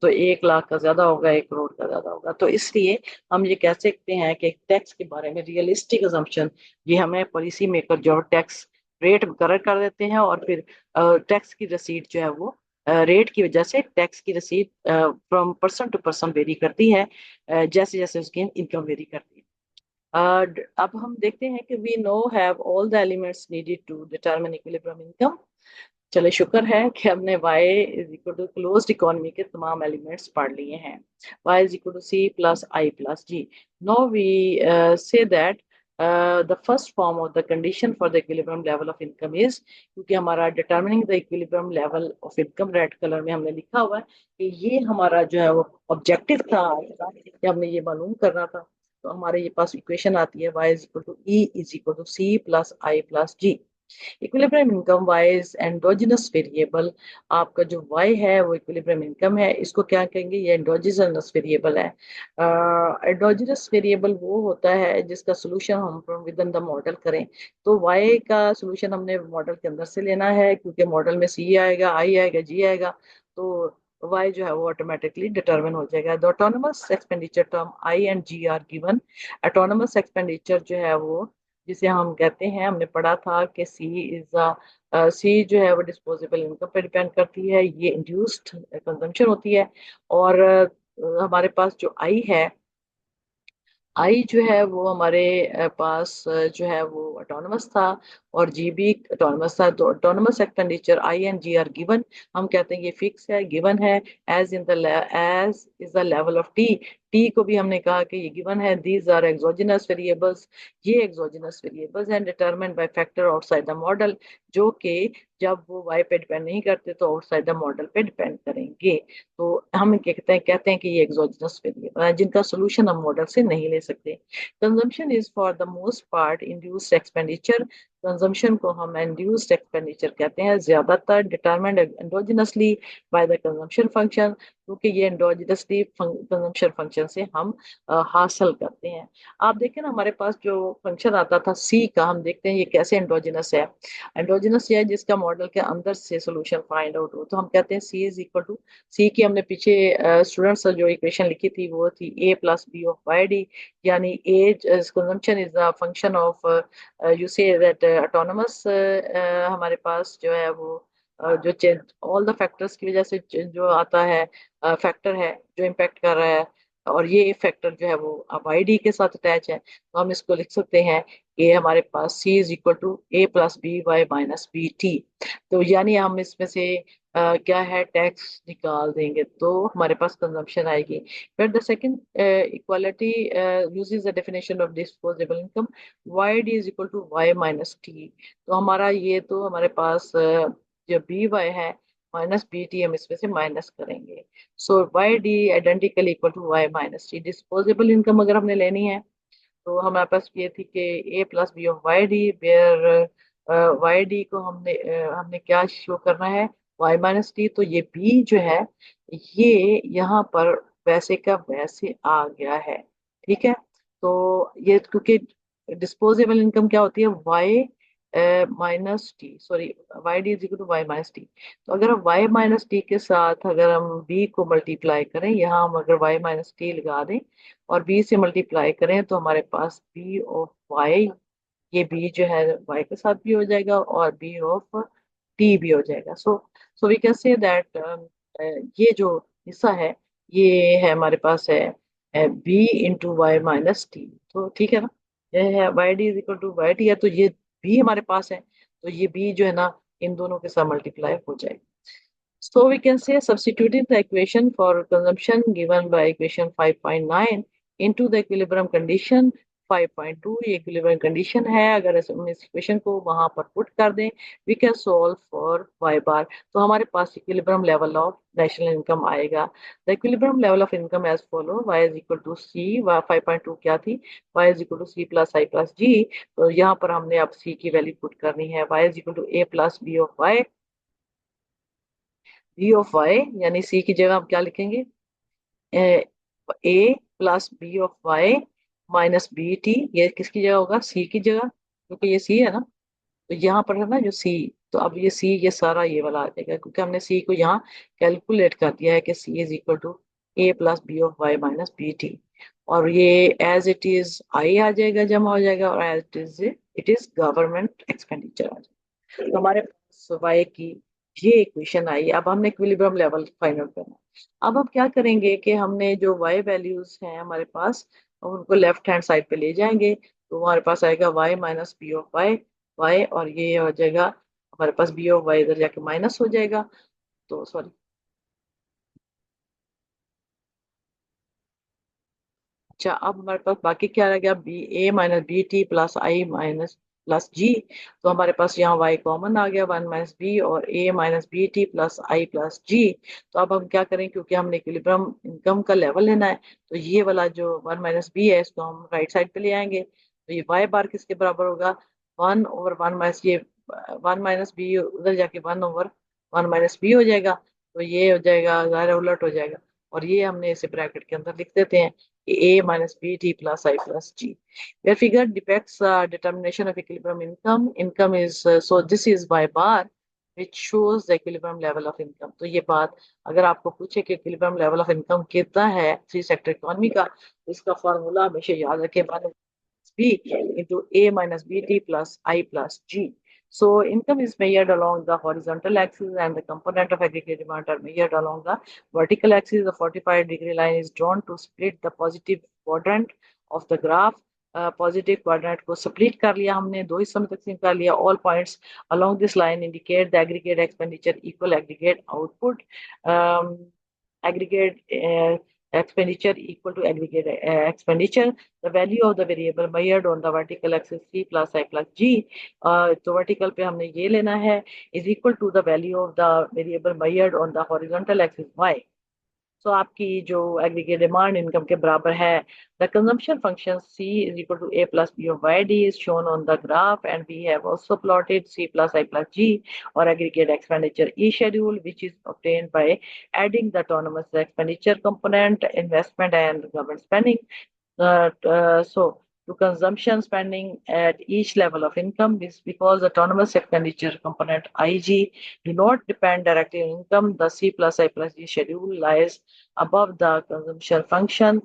तो 1 लाख का ज्यादा होगा, 1 करोड़ का ज्यादा होगा. तो इसलिए हम ये कह सकते हैं कि टैक्स के बारे में रियलिस्टिक अजम्पशन, ये हमें पॉलिसी मेकर जो टैक्स रेट मुकर्रर कर देते हैं और फिर टैक्स की रसीद जो है वो रेट की वजह से टैक्स की रसीद from person to person vary करती है, जैसे जैसे उसकी इनकम वेरी करती है. अब हम देखते हैं कि we now have all the elements needed to determine equilibrium income. चले शुक्र है कि हमने y is equal to closed economy के तमाम एलिमेंट्स पढ़ लिए हैं. y is equal to c plus i plus g. Now we say that the first form of the condition for the equilibrium level of income is, क्योंकि हमारा determining the equilibrium level of income red colour में हमने लिखा हुआ है कि ये हमारा जो है वो ऑब्जेक्टिव था कि हमने ये मालूम करना था. तो हमारे ये पास इक्वेशन आती है y is equal to e is equal to c plus i plus g. Equilibrium income Y is endogenous variable, आपका जो y है वो इक्विलिब्रियम इनकम है, इसको क्या कहेंगे, ये एंडोजिनस वेरिएबल है. एंडोजिनस वेरिएबल वो होता है जिसका सोल्यूशन हम विद इन द मॉडल करें. तो y का सोल्यूशन हमने मॉडल के अंदर से लेना है, क्योंकि मॉडल में c आएगा, i आएगा, g आएगा, तो y जो है वो ऑटोमेटिकली डिटरमिन हो जाएगा. The autonomous expenditure term i and g are given. Autonomous expenditure जो है वो, जिसे हम कहते हैं, हमने पढ़ा था कि सी जो है वो डिस्पोजेबल इनकम पे डिपेंड करती है, ये इंड्यूस्ड कंजम्पशन होती है. और हमारे पास जो आई है, आई जो है वो हमारे पास जो है वो ऑटोनमस था और जी भी ऑटोनमस था. तो autonomous expenditure I and G are given. हम कहते हैं ये फिक्स है, गिवन है. As is the level of T. T को भी हमने कहा कि ये गिवन है. These are exogenous variables. ये एक्सोजिनस वेरिएबल्स हैं determined by factor outside the model, जो कि जब वो वाई पे डिपेंड नहीं करते तो आउटसाइड द मॉडल पे डिपेंड करेंगे. तो हम कहते हैं कि ये एक्सोजिनस वेरिएबल है जिनका सोल्यूशन हम मॉडल से नहीं ले सकते. Consumption is for the most part induced expenditure. Consumption को हम इंड्यूस्ड एक्सपेंडिचर कहते हैं, ज्यादातर determined endogenously by the consumption function, क्योंकि ये एंडोजिनसली कंजम्पशन फंक्शन से हम हासिल करते हैं. आप देखें ना, हमारे पास जो फंक्शन आता था सी का, हम देखते हैं ये कैसे एंडोजिनस है. एंडोजिनस ये है जिसका मॉडल के अंदर से सोल्यूशन फाइंड आउट हो. तो हम कहते हैं सी इज इक्वल टू, सी की हमने पीछे स्टूडेंट्स जो इक्वेशन लिखी थी वो थी A plus B of Y D. यानी A consumption is the function of, you say that autonomous, हमारे पास जो है वो जो चेंज ऑल द फैक्टर्स की वजह से जो आता है, फैक्टर है जो इम्पेक्ट कर रहा है, और ये फैक्टर जो है वो अब आई डी के साथ अटैच है. तो हम इसको लिख सकते हैं कि हमारे पास c is equal to A plus B Y minus B T. तो यानी हम इसमें से क्या है, टैक्स निकाल देंगे तो हमारे पास कंजम्पशन आएगी. फिर the second equality uses the definition of disposable income. Y D is equal to Y minus T. तो हमारा ये तो हमारे पास जो बी वाई है माइनस बी टी, हम इसमें से माइनस करेंगे. So Y D identical equal to Y minus T. Disposable income अगर हमने लेनी है तो हमारे पास ये थी कि A plus B of Y D, where Y D को हमने क्या शो करना है, वाई माइनस टी. तो ये बी जो है ये यहाँ पर वैसे का वैसे आ गया है. ठीक है. तो ये क्योंकि डिस्पोजेबल इनकम क्या होती है, Y minus T, sorry, Y D is equal to Y minus T. तो अगर हम वाई माइनस टी के साथ अगर हम बी को मल्टीप्लाई करें, यहाँ हम अगर वाई माइनस टी लगा दें और बी से मल्टीप्लाई करें तो हमारे पास बी ऑफ वाई, ये बी जो है वाई के साथ भी हो जाएगा और बी ऑफ टी भी हो जाएगा. So we can say that ये जो हिस्सा है ये है हमारे पास है B into Y minus T. तो ठीक है ना, ये है Y D is equal to Y T है, तो ये बी हमारे पास है, तो ये बी जो है ना इन दोनों के साथ मल्टीप्लाई हो जाएगा. So we can say substituting the equation for consumption given by equation 5.9 into the equilibrium condition 5.2, ये इक्विलिब्रियम कंडीशन है। अगर हम इस इक्वेशन को वहां पर पुट कर दें, we can solve for Y bar, तो हमारे पास equilibrium level of national income आएगा। The equilibrium level of income as follow, Y is equal to C, 5.2 क्या थी, Y is equal to C plus I plus G. तो यहाँ पर हमने अब सी की वैल्यू पुट करनी है, Y is equal to A plus B of Y, B of Y यानी सी की जगह हम क्या लिखेंगे, A plus B of Y minus B T, ये किसकी जगह होगा, सी की जगह, क्योंकि ये सी है ना। तो यहाँ पर है ना जो सी, तो अब ये सी ये सारा ये वाला आ जाएगा, क्योंकि हमने सी को यहाँ कैलकुलेट कर दिया है कि C is equal to A plus B of Y minus B T. और ये एज इट इज आई आ जाएगा, जमा हो जाएगा, और as it is government expenditure आ जाएगा। तो हमारे पास y की ये इक्वेशन आई। अब हमने इक्विलिब्रियम लेवल फाइंड आउट करना है। अब हम क्या करेंगे कि हमने जो y वैल्यूज हैं हमारे पास, हम उनको लेफ्ट हैंड साइड पे ले जाएंगे, तो हमारे पास आएगा y minus B of Y, Y, और ये हो जाएगा हमारे पास बी ऑफ वाई इधर जाके माइनस हो जाएगा, तो सॉरी। अच्छा, अब हमारे पास बाकी क्या रह गया, B A minus B T plus I minus plus G. तो हमारे पास यहाँ y कॉमन आ गया, 1 - बी और ए minus B T plus I plus G. तो अब हम क्या करें, क्योंकि हमने इक्विलिब्रियम इनकम का लेवल लेना है, तो ये वाला जो 1 - बी है इसको हम राइट साइड पे ले आएंगे, तो ये y बार किसके बराबर होगा, 1/1 ये 1 - बी उधर जाके 1/1 - बी हो जाएगा, तो ये हो जाएगा, ज़ाहिर है उलट हो जाएगा, और ये हमने इसे ब्रैकेट के अंदर लिख देते हैं, a minus bt plus I plus g. Where figure depicts determination of equilibrium income. Income is so this is by bar, which shows the equilibrium level of income. तो ये बात, अगर आपको पूछे कि equilibrium level of income कितना है थ्री सेक्टर इकोनॉमी का, तो इसका फॉर्मूला हमेशा याद रखें, B into A minus BT plus I plus G. So income is measured along the horizontal axis and the component of aggregate demand are measured along the vertical axis. The 45-degree line is drawn to split the positive quadrant of the graph. Positive quadrant को स्प्लिट कर लिया हमने, दो हिस्सों में तकसीम कर लिया। All points along this line indicate the aggregate expenditure equal aggregate output, aggregate expenditure equal to aggregate expenditure. The value of the variable measured on the vertical axis c plus I plus g, तो वर्टिकल पे हमने ये लेना है, is equal to the value of the variable measured on the horizontal axis y. सो आपकी जो एग्रीगेट डिमांड इनकम के बराबर है। The consumption function c is equal to a plus B of Y D is shown on the graph and we have also plotted c plus I plus G और aggregate expenditure E schedule which is obtained by adding the autonomous expenditure component, investment and government spending. So to consumption spending at each level of income is because autonomous expenditure component IG do not depend directly on income. The C plus I plus G schedule lies above the consumption function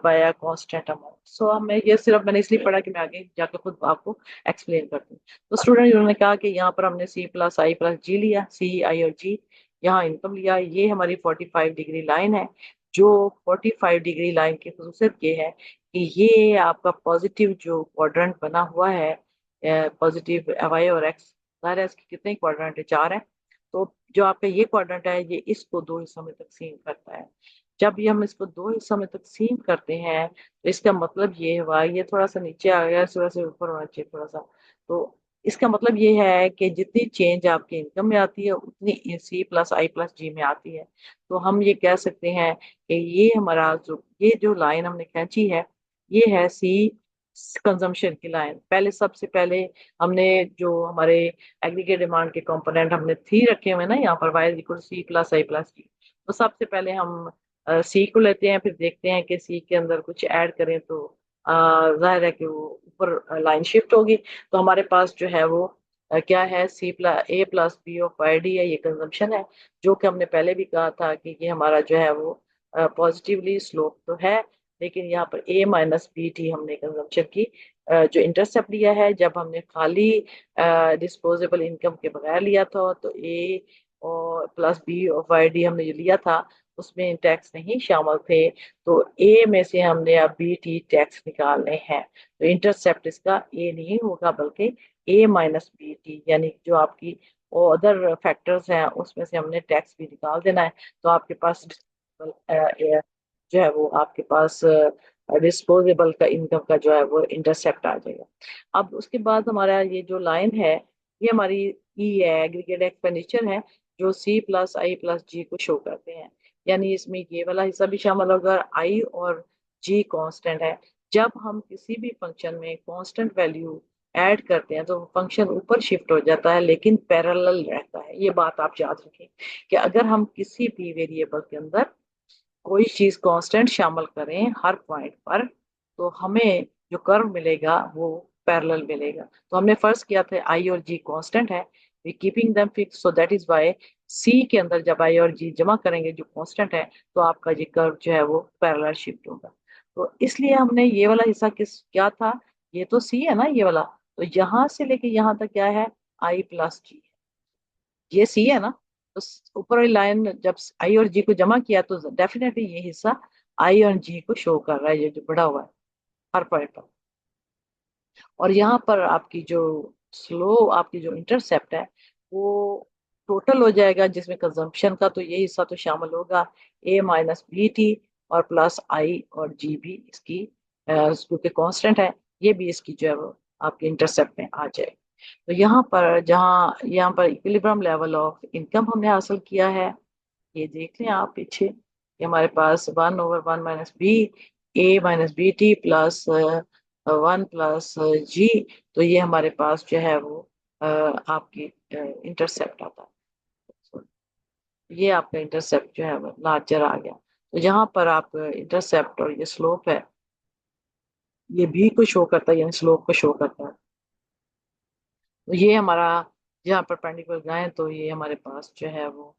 by a constant amount. So हमें ये सिर्फ मैंने इसलिए पढ़ा कि मैं आगे जाकर खुद आपको एक्सप्लेन करती हूँ। तो स्टूडेंट उन्होंने कहा कि यहाँ पर हमने C प्लस आई प्लस जी लिया, सी आई और जी, यहाँ इनकम लिया। ये हमारी 45 डिग्री लाइन है। जो 45 डिग्री लाइन की खसूसियत ये है कि ये आपका पॉजिटिव जो क्वाड्रेंट बना हुआ है, पॉजिटिव वाई और एक्स, ज़ाहिर है इसके कितने क्वाड्रेंट है, चार है। तो जो आपका ये क्वाड्रेंट है ये इसको दो हिस्सों में तकसीम करता है। जब ये हम इसको दो हिस्सों में तकसीम करते हैं तो इसका मतलब ये हुआ, ये थोड़ा सा नीचे आ गया, इस वजह से ऊपर होना चाहिए थोड़ा सा। तो इसका मतलब ये है कि जितनी चेंज आपकी इनकम में आती है उतनी सी प्लस आई प्लस जी में आती है। तो हम ये कह सकते हैं कि ये हमारा जो ये जो लाइन हमने खींची है ये है सी कंजम्पशन की लाइन। पहले सबसे पहले हमने जो हमारे एग्रीगेट डिमांड के कंपोनेंट हमने थ्री रखे हुए हैं ना यहाँ पर, Y equal C plus I plus D. तो सबसे पहले हम सी को लेते हैं, फिर देखते हैं कि सी के अंदर कुछ ऐड करें तो जाहिर है कि वो ऊपर लाइन शिफ्ट होगी। तो हमारे पास जो है वो क्या है, C plus A plus B of Y D है, ये कंजम्पशन है। जो कि हमने पहले भी कहा था कि ये हमारा जो है वो पॉजिटिवली स्लोप तो है, लेकिन यहाँ पर ए माइनस बी टी हमने कंजम्पशन की जो इंटरसेप्ट लिया है, जब हमने खाली डिस्पोजेबल इनकम के बगैर लिया था तो ए और प्लस बी और वाई डी हमने जो लिया था उसमें टैक्स नहीं शामिल थे। तो ए में से हमने अब बी टी टैक्स निकालने हैं, तो इंटरसेप्ट इसका ए नहीं होगा बल्कि ए माइनस बी टी, यानी जो आपकी और अदर फैक्टर्स हैं उसमें से हमने टैक्स भी निकाल देना है। तो आपके पास जो है वो आपके पास डिस्पोजेबल का इनकम का जो है वो इंटरसेप्ट आ जाएगा। अब उसके बाद हमारा ये जो लाइन है, ये हमारी ई है, एग्रीगेट एक्सपेंडिचर है, जो सी प्लस आई प्लस जी को शो करते हैं। यानी इसमें ये वाला हिस्सा भी शामिल होगा। आई और जी कांस्टेंट है। जब हम किसी भी फंक्शन में कांस्टेंट वैल्यू ऐड करते हैं तो फंक्शन ऊपर शिफ्ट हो जाता है, लेकिन पैरेलल रहता है। ये बात आप याद रखें कि अगर हम किसी भी वेरिएबल के अंदर कोई चीज कांस्टेंट शामिल करें हर पॉइंट पर, तो हमें जो कर्व मिलेगा वो पैरेलल मिलेगा। तो हमने फर्स्ट किया था आई और जी कांस्टेंट है, we keeping them fix, so that is why C के अंदर जब आई और जी जमा करेंगे जो कांस्टेंट है, तो आपका ये कर्व जो है वो पैरेलल शिफ्ट होगा। तो इसलिए हमने ये वाला हिस्सा किस क्या था, ये तो सी है ना ये वाला, तो यहाँ से लेके यहाँ तक क्या है, आई प्लस जी, ये सी है ना। तो ऊपर वाली लाइन जब आई और जी को जमा किया तो डेफिनेटली ये हिस्सा आई और जी को शो कर रहा है, ये जो बड़ा हुआ है हर पॉइंट पर। और यहाँ पर आपकी जो स्लो आपकी जो इंटरसेप्ट है वो टोटल हो जाएगा, जिसमें कंजम्पशन का तो ये हिस्सा तो शामिल होगा, ए माइनस बी टी, और प्लस आई और जी भी इसकी क्योंकि कांस्टेंट है, ये भी इसकी जो है वो आपके इंटरसेप्ट में आ जाए। तो यहाँ पर इक्विलिब्रियम लेवल ऑफ इनकम हमने हासिल किया है। ये देख लें आप पीछे, ये हमारे पास 1/1 - B, A minus B T plus 1 plus G. तो ये हमारे पास जो है वो आपकी इंटरसेप्ट आता है। So, ये आपका इंटरसेप्ट जो है वो लार्जर आ गया। तो यहाँ पर आप इंटरसेप्ट और ये स्लोप है, ये भी को शो करता है, यानी स्लोप को शो करता है। तो ये हमारा जहाँ पर परपेंडिकुलर जाए तो ये हमारे पास जो है वो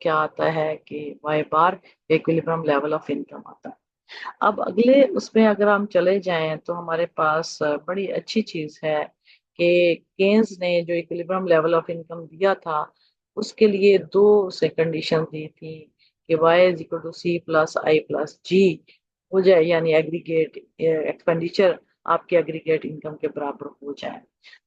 क्या आता है कि Y bar equilibrium level of income आता है। अब अगले उसमें अगर हम चले जाएं तो हमारे पास बड़ी अच्छी चीज है कि केन्स ने जो इक्विलिब्रियम लेवल ऑफ इनकम दिया था, उसके लिए दो से कंडीशन दी थी कि y is equal to C plus I plus G हो जाए, यानी एग्रीगेट एक्सपेंडिचर आपके एग्रीगेट इनकम के बराबर हो जाए।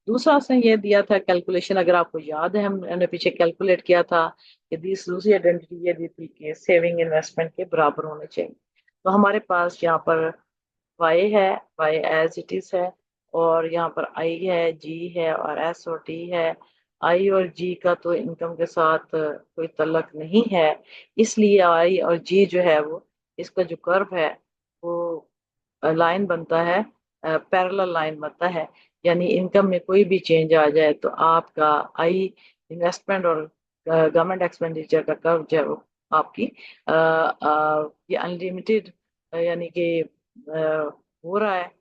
दूसरा उसने ये दिया था कैलकुलेशन, अगर आपको याद है हमने पीछे कैलकुलेट किया था कि दूसरी आइडेंटिटी ये दी थी कि सेविंग इन्वेस्टमेंट के बराबर होने चाहिए। तो हमारे पास यहाँ पर वाई है, वाई एज इट इज है, और यहाँ पर आई है, जी है, और एस और टी है। आई और जी का तो इनकम के साथ कोई तल्लक नहीं है, इसलिए आई और जी जो है वो इसका जो कर्व है वो लाइन बनता है, पैरेलल लाइन बनता है। यानी इनकम में कोई भी चेंज आ जाए तो आपका आई इन्वेस्टमेंट और गवर्नमेंट एक्सपेंडिचर का कर्व जो है वो आपकी ये अनलिमिटेड यानी कि हो रहा है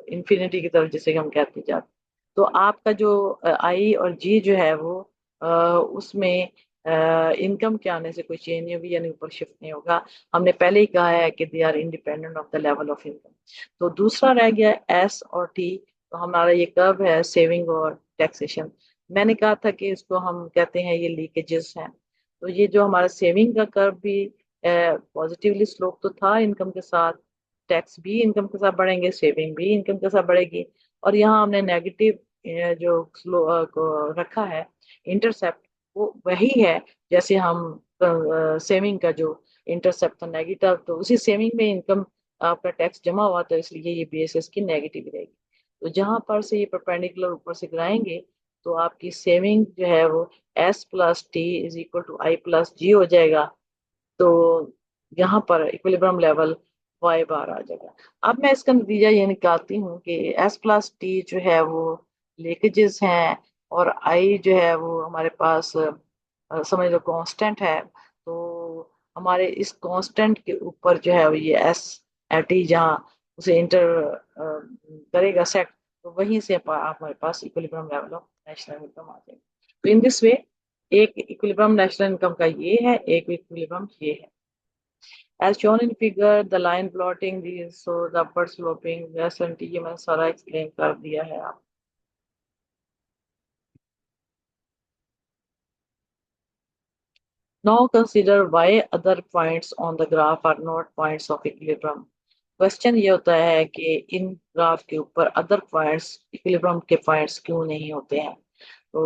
इंफिनिटी की तरफ, जिसे हम कहते जाते। तो आपका जो आई और जी जो है वो उसमें इनकम के आने से कोई चेंज नहीं होगी, यानी ऊपर शिफ्ट नहीं होगा। हमने पहले ही कहा है कि they are independent of the level of income. तो दूसरा रह गया एस और टी। तो हमारा ये कर्व है सेविंग और टैक्सेशन। मैंने कहा था कि इसको हम कहते हैं ये लीकेजेस हैं। तो ये जो हमारा सेविंग का कर्व भी पॉजिटिवली स्लोप तो था इनकम के साथ, टैक्स भी इनकम के साथ बढ़ेंगे, सेविंग भी इनकम के साथ बढ़ेगी। और यहाँ हमने नेगेटिव जो स्लो को रखा है इंटरसेप्ट, वो वही है जैसे हम सेविंग का जो इंटरसेप्ट था नेगेटिव, तो उसी सेविंग में इनकम आपका टैक्स जमा हुआ, तो इसलिए ये बेस इसकी नेगेटिव रहेगी। तो जहां पर से ये परपेंडिकुलर ऊपर से गिराएंगे तो आपकी सेविंग जो है वो S plus T is equal to I plus G हो जाएगा। तो यहाँ पर इक्विलिब्रियम लेवल वाई बार आ जाएगा। अब मैं इसका नतीजा ये निकालती हूँ कि एस प्लस टी जो है वो लीकेजेस हैं, और आई जो है वो हमारे पास समझ लो कांस्टेंट है। तो हमारे इस कांस्टेंट के ऊपर जो है वो ये एस टी जहाँ उसे इंटर करेगा सेट, तो वहीं से हमारे पास equilibrium level of national income आ जाएगा। तो इन दिस वे एक इक्विलिब्रियम नेशनल इनकम का ये है, एक इक्विलिब्रियम ये है। As shown in figure, the line plotting these, so the upward sloping S and T मैंने सारा explain कर दिया है आप। Now consider why other points on the graph are not points of equilibrium. Question ये होता है कि इन ग्राफ के ऊपर अदर पॉइंट्स इक्विलिब्रियम के पॉइंट्स क्यों नहीं होते हैं। तो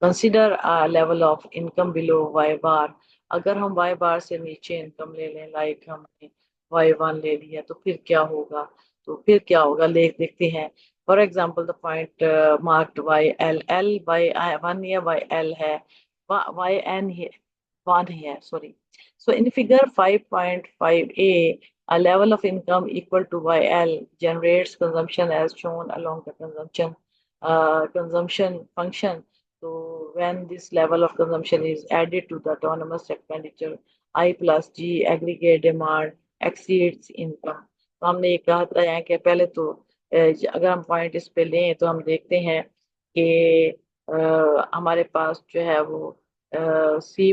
consider a level of income below y bar, अगर हम वाई बार से नीचे इनकम ले लें, लाइक हमने वाई 1 ले लिया, तो फिर क्या होगा? देखते हैं। For example the point marked Y L, L Y 1 या वाई एल है, वाई एन है, 1 है, sorry. So in figure 5.5a, a level of income equal to YL generates consumption as shown along the consumption function. So when this level of consumption is added to the autonomous expenditure, I plus G aggregate demand exceeds income. तो हमने ये कहा था यहाँ के पहले तो अगर हम पॉइंट इस पे लें तो हम देखते हैं कि हमारे पास जो है वो C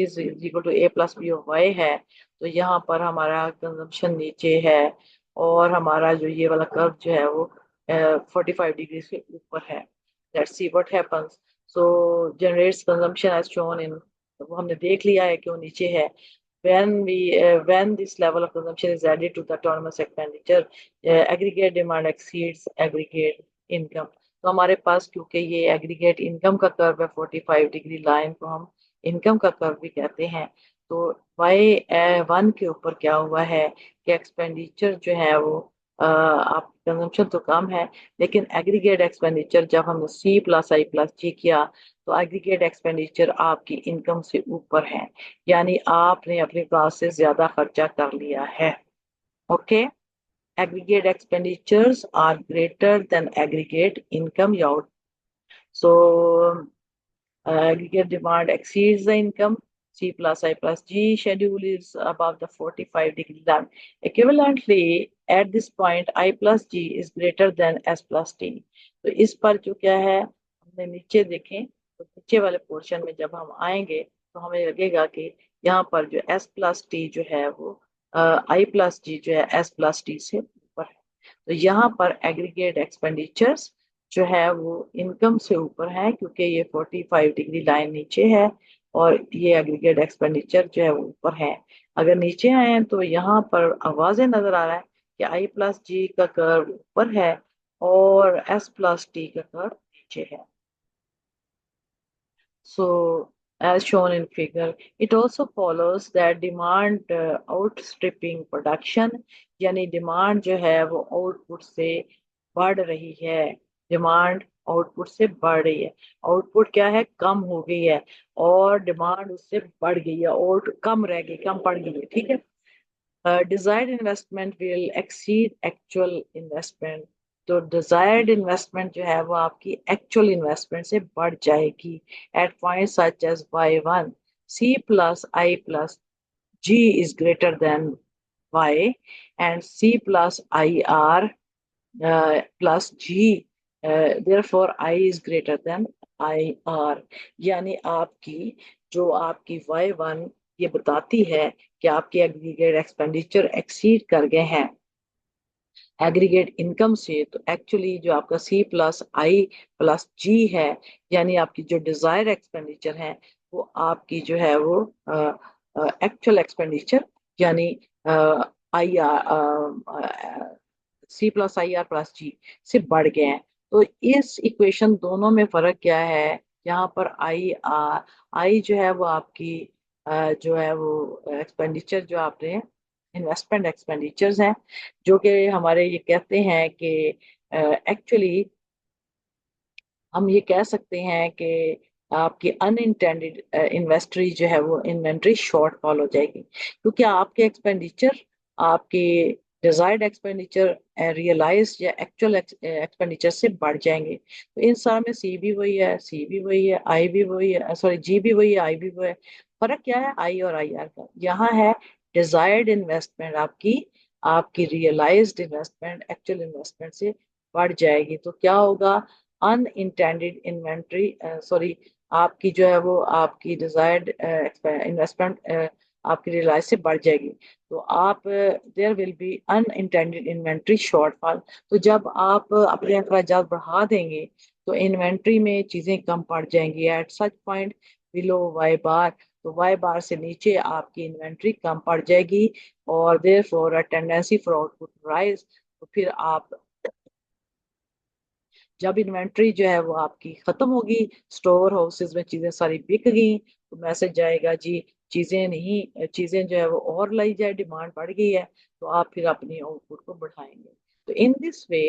is equal to A plus B of Y है। तो यहाँ पर हमारा कंजम्पशन नीचे है और हमारा जो ये वाला कर्व जो है वो 45 डिग्री से ऊपर है। Let's see what happens. So generates consumption as shown in, वो हमने देख लिया है कि वो नीचे है। When this level of consumption is added to the autonomous expenditure, aggregate demand exceeds aggregate income. तो हमारे पास क्योंकि ये एग्रीगेट इनकम का कर्व है, 45 डिग्री लाइन को हम इनकम का कर्व भी कहते हैं। तो Y1 के ऊपर क्या हुआ है कि एक्सपेंडिचर जो है वो आप कंजम्पशन तो कम है, लेकिन एग्रीगेट एक्सपेंडिचर जब हमने C प्लस आई प्लस जी किया तो एग्रीगेट एक्सपेंडिचर आपकी इनकम से ऊपर है, यानी आपने अपनी क्लास से ज्यादा खर्चा कर लिया है। Okay, aggregate expenditures are greater than aggregate income yield. So aggregate demand exceeds the income. C plus I plus G schedule is above the 45 degree line. Equivalently, at this point, I plus G is greater than S plus T. तो इस पर जो क्या है, हमने नीचे देखें तो नीचे वाले पोर्शन में जब हम आएंगे तो हमें लगेगा कि यहाँ पर जो S प्लस टी जो है वो I प्लस जी जो है S प्लस टी से ऊपर है। तो यहाँ पर एग्रीगेट एक्सपेंडिचर्स जो है वो इनकम से ऊपर है, क्योंकि ये 45 डिग्री लाइन नीचे है और ये एग्रीगेट एक्सपेंडिचर जो है वो ऊपर है। अगर नीचे आए तो यहाँ पर आवाजें नजर आ रहा है कि आई प्लस जी का कर्व ऊपर है और एस प्लस टी का कर्व नीचे है। So, as shown in figure, it also follows that demand outstripping production, यानी डिमांड जो है वो आउटपुट से बढ़ रही है। डिमांड आउटपुट से बढ़ रही है। आउटपुट क्या है, कम हो गई है और डिमांड उससे बढ़ गई है, और कम रह गई, कम पड़ गई है। ठीक है। Desired investment will exceed actual investment. तो डिजायर्ड इन्वेस्टमेंट जो है वो आपकी एक्चुअल इन्वेस्टमेंट से बढ़ जाएगी at point such as Y1 C plus I plus G is greater than Y and C plus IR plus G, therefore I is greater than IR। यानी आपकी जो आपकी Y1 ये बताती है कि आपके एग्रीगेट एक्सपेंडिचर एक्सीड कर गए हैं एग्रीगेट इनकम से, तो एक्चुअली जो आपका C प्लस आई प्लस जी है, यानी आपकी जो डिजायर एक्सपेंडिचर है वो आपकी जो है वो एक्चुअल एक्सपेंडिचर यानी I C plus I R plus G से बढ़ गए हैं। तो इस इक्वेशन दोनों में फर्क क्या है, यहाँ पर आई जो है वो आपकी जो है वो एक्सपेंडिचर जो आपने इन्वेस्टमेंट एक्सपेंडिचर्स हैं, जो कि हमारे ये कहते हैं कि एक्चुअली हम ये कह सकते हैं कि आपकी अनइंटेंडेड इन्वेस्टरी जो है वो इन्वेंट्री शॉर्टफॉल हो जाएगी, क्योंकि आपके एक्सपेंडिचर आपके डिजायर्ड एक्सपेंडिचर रियलाइज या एक्चुअल एक्सपेंडिचर से बढ़ जाएंगे। तो इन सारे में सी भी वही है, सी भी वही है, आई भी वही है, सॉरी जी भी वही है, आई भी वही है। फर्क क्या है आई और आई आर का, यहाँ है डिजायर्ड इन्वेस्टमेंट आपकी आपकी रियलाइज्ड इन्वेस्टमेंट एक्चुअल इन्वेस्टमेंट से बढ़ जाएगी। तो क्या होगा, अनइंटेंडेड इन्वेंट्री सॉरी आपकी जो है वो आपकी डिजायर्ड इन्वेस्टमेंट आपकी रियलाइज से बढ़ जाएगी। तो आप there will be unintended inventory shortfall. तो जब आप अपने अखराजात बढ़ा देंगे तो इन्वेंट्री में चीजें कम पड़ जाएंगी at such point below Y bar. तो वाई बार से नीचे आपकी इन्वेंट्री कम पड़ जाएगी और therefore a tendency for output rise. तो फिर आप जब इन्वेंट्री जो है वो आपकी खत्म होगी, स्टोर हाउसेज में चीजें सारी बिक गई, तो मैसेज जाएगा जी चीजें नहीं, चीजें जो है वो और लाई जाए, डिमांड बढ़ गई है तो आप फिर अपनी आउटपुट को बढ़ाएंगे। तो in this way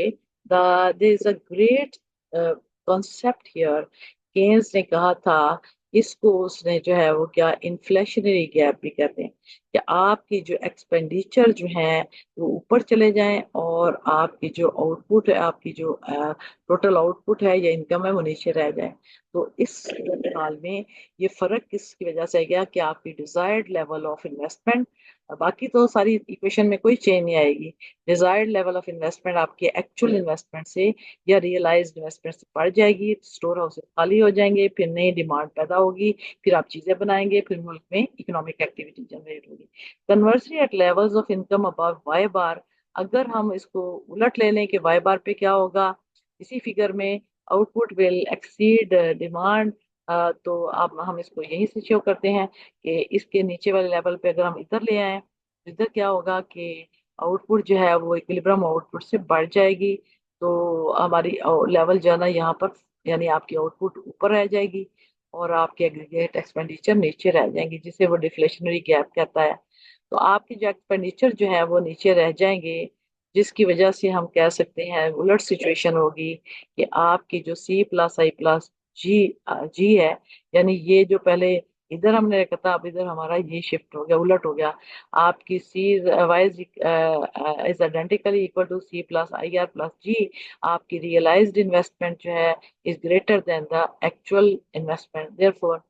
the there is a great concept here. Keynes ने कहा था, इसको उसने जो है वो क्या इन्फ्लेशनरी गैप भी कहते हैं, कि आपकी जो एक्सपेंडिचर जो है वो ऊपर चले जाएं और आपकी जो आउटपुट है, आपकी जो टोटल आउटपुट है या इनकम है वो नीचे रह जाए। तो इस हाल में ये फर्क किसकी वजह से गया कि आपकी डिजायर्ड लेवल ऑफ इन्वेस्टमेंट, बाकी तो सारी इक्वेशन में कोई चेंज नहीं आएगी, डिजायर्ड लेवल ऑफ इन्वेस्टमेंट आपके एक्चुअल इन्वेस्टमेंट से या रियलाइज्ड इन्वेस्टमेंट से बढ़ जाएगी, स्टोर हाउस खाली हो जाएंगे, फिर नई डिमांड पैदा होगी, फिर आप चीजें बनाएंगे, फिर मुल्क में इकोनॉमिक एक्टिविटी जनरेट होगी। Conversely at levels of income above Y bar, अगर हम इसको उलट ले लें कि वाई बार पे क्या होगा, इसी फिगर में आउटपुट विल एक्सीड डिमांड, तो अब हम इसको यही से शो करते हैं कि इसके नीचे वाले लेवल पे अगर हम इधर ले आए, तो इधर क्या होगा कि आउटपुट जो है वो इक्विलिब्रियम आउटपुट से बढ़ जाएगी, तो हमारी लेवल जो है ना यहाँ पर, यानी आपकी आउटपुट ऊपर रह जाएगी और आपके एग्रीगेट एक्सपेंडिचर नीचे रह जाएंगे, जिसे वो डिफ्लेशनरी गैप कहता है। तो आपकी जो एक्सपेंडिचर जो है वो नीचे रह जाएंगे, जिसकी वजह से हम कह सकते हैं उलट सिचुएशन होगी कि आपकी जो सी प्लस आई प्लस जी जी है, यानी ये जो पहले इधर हमने रखा था, अब इधर हमारा ये शिफ्ट हो गया, उलट हो गया। आपकी C Y is identically equal to C plus I R plus G. आपकी रियलाइज्ड इन्वेस्टमेंट जो है is greater than the actual investment, therefore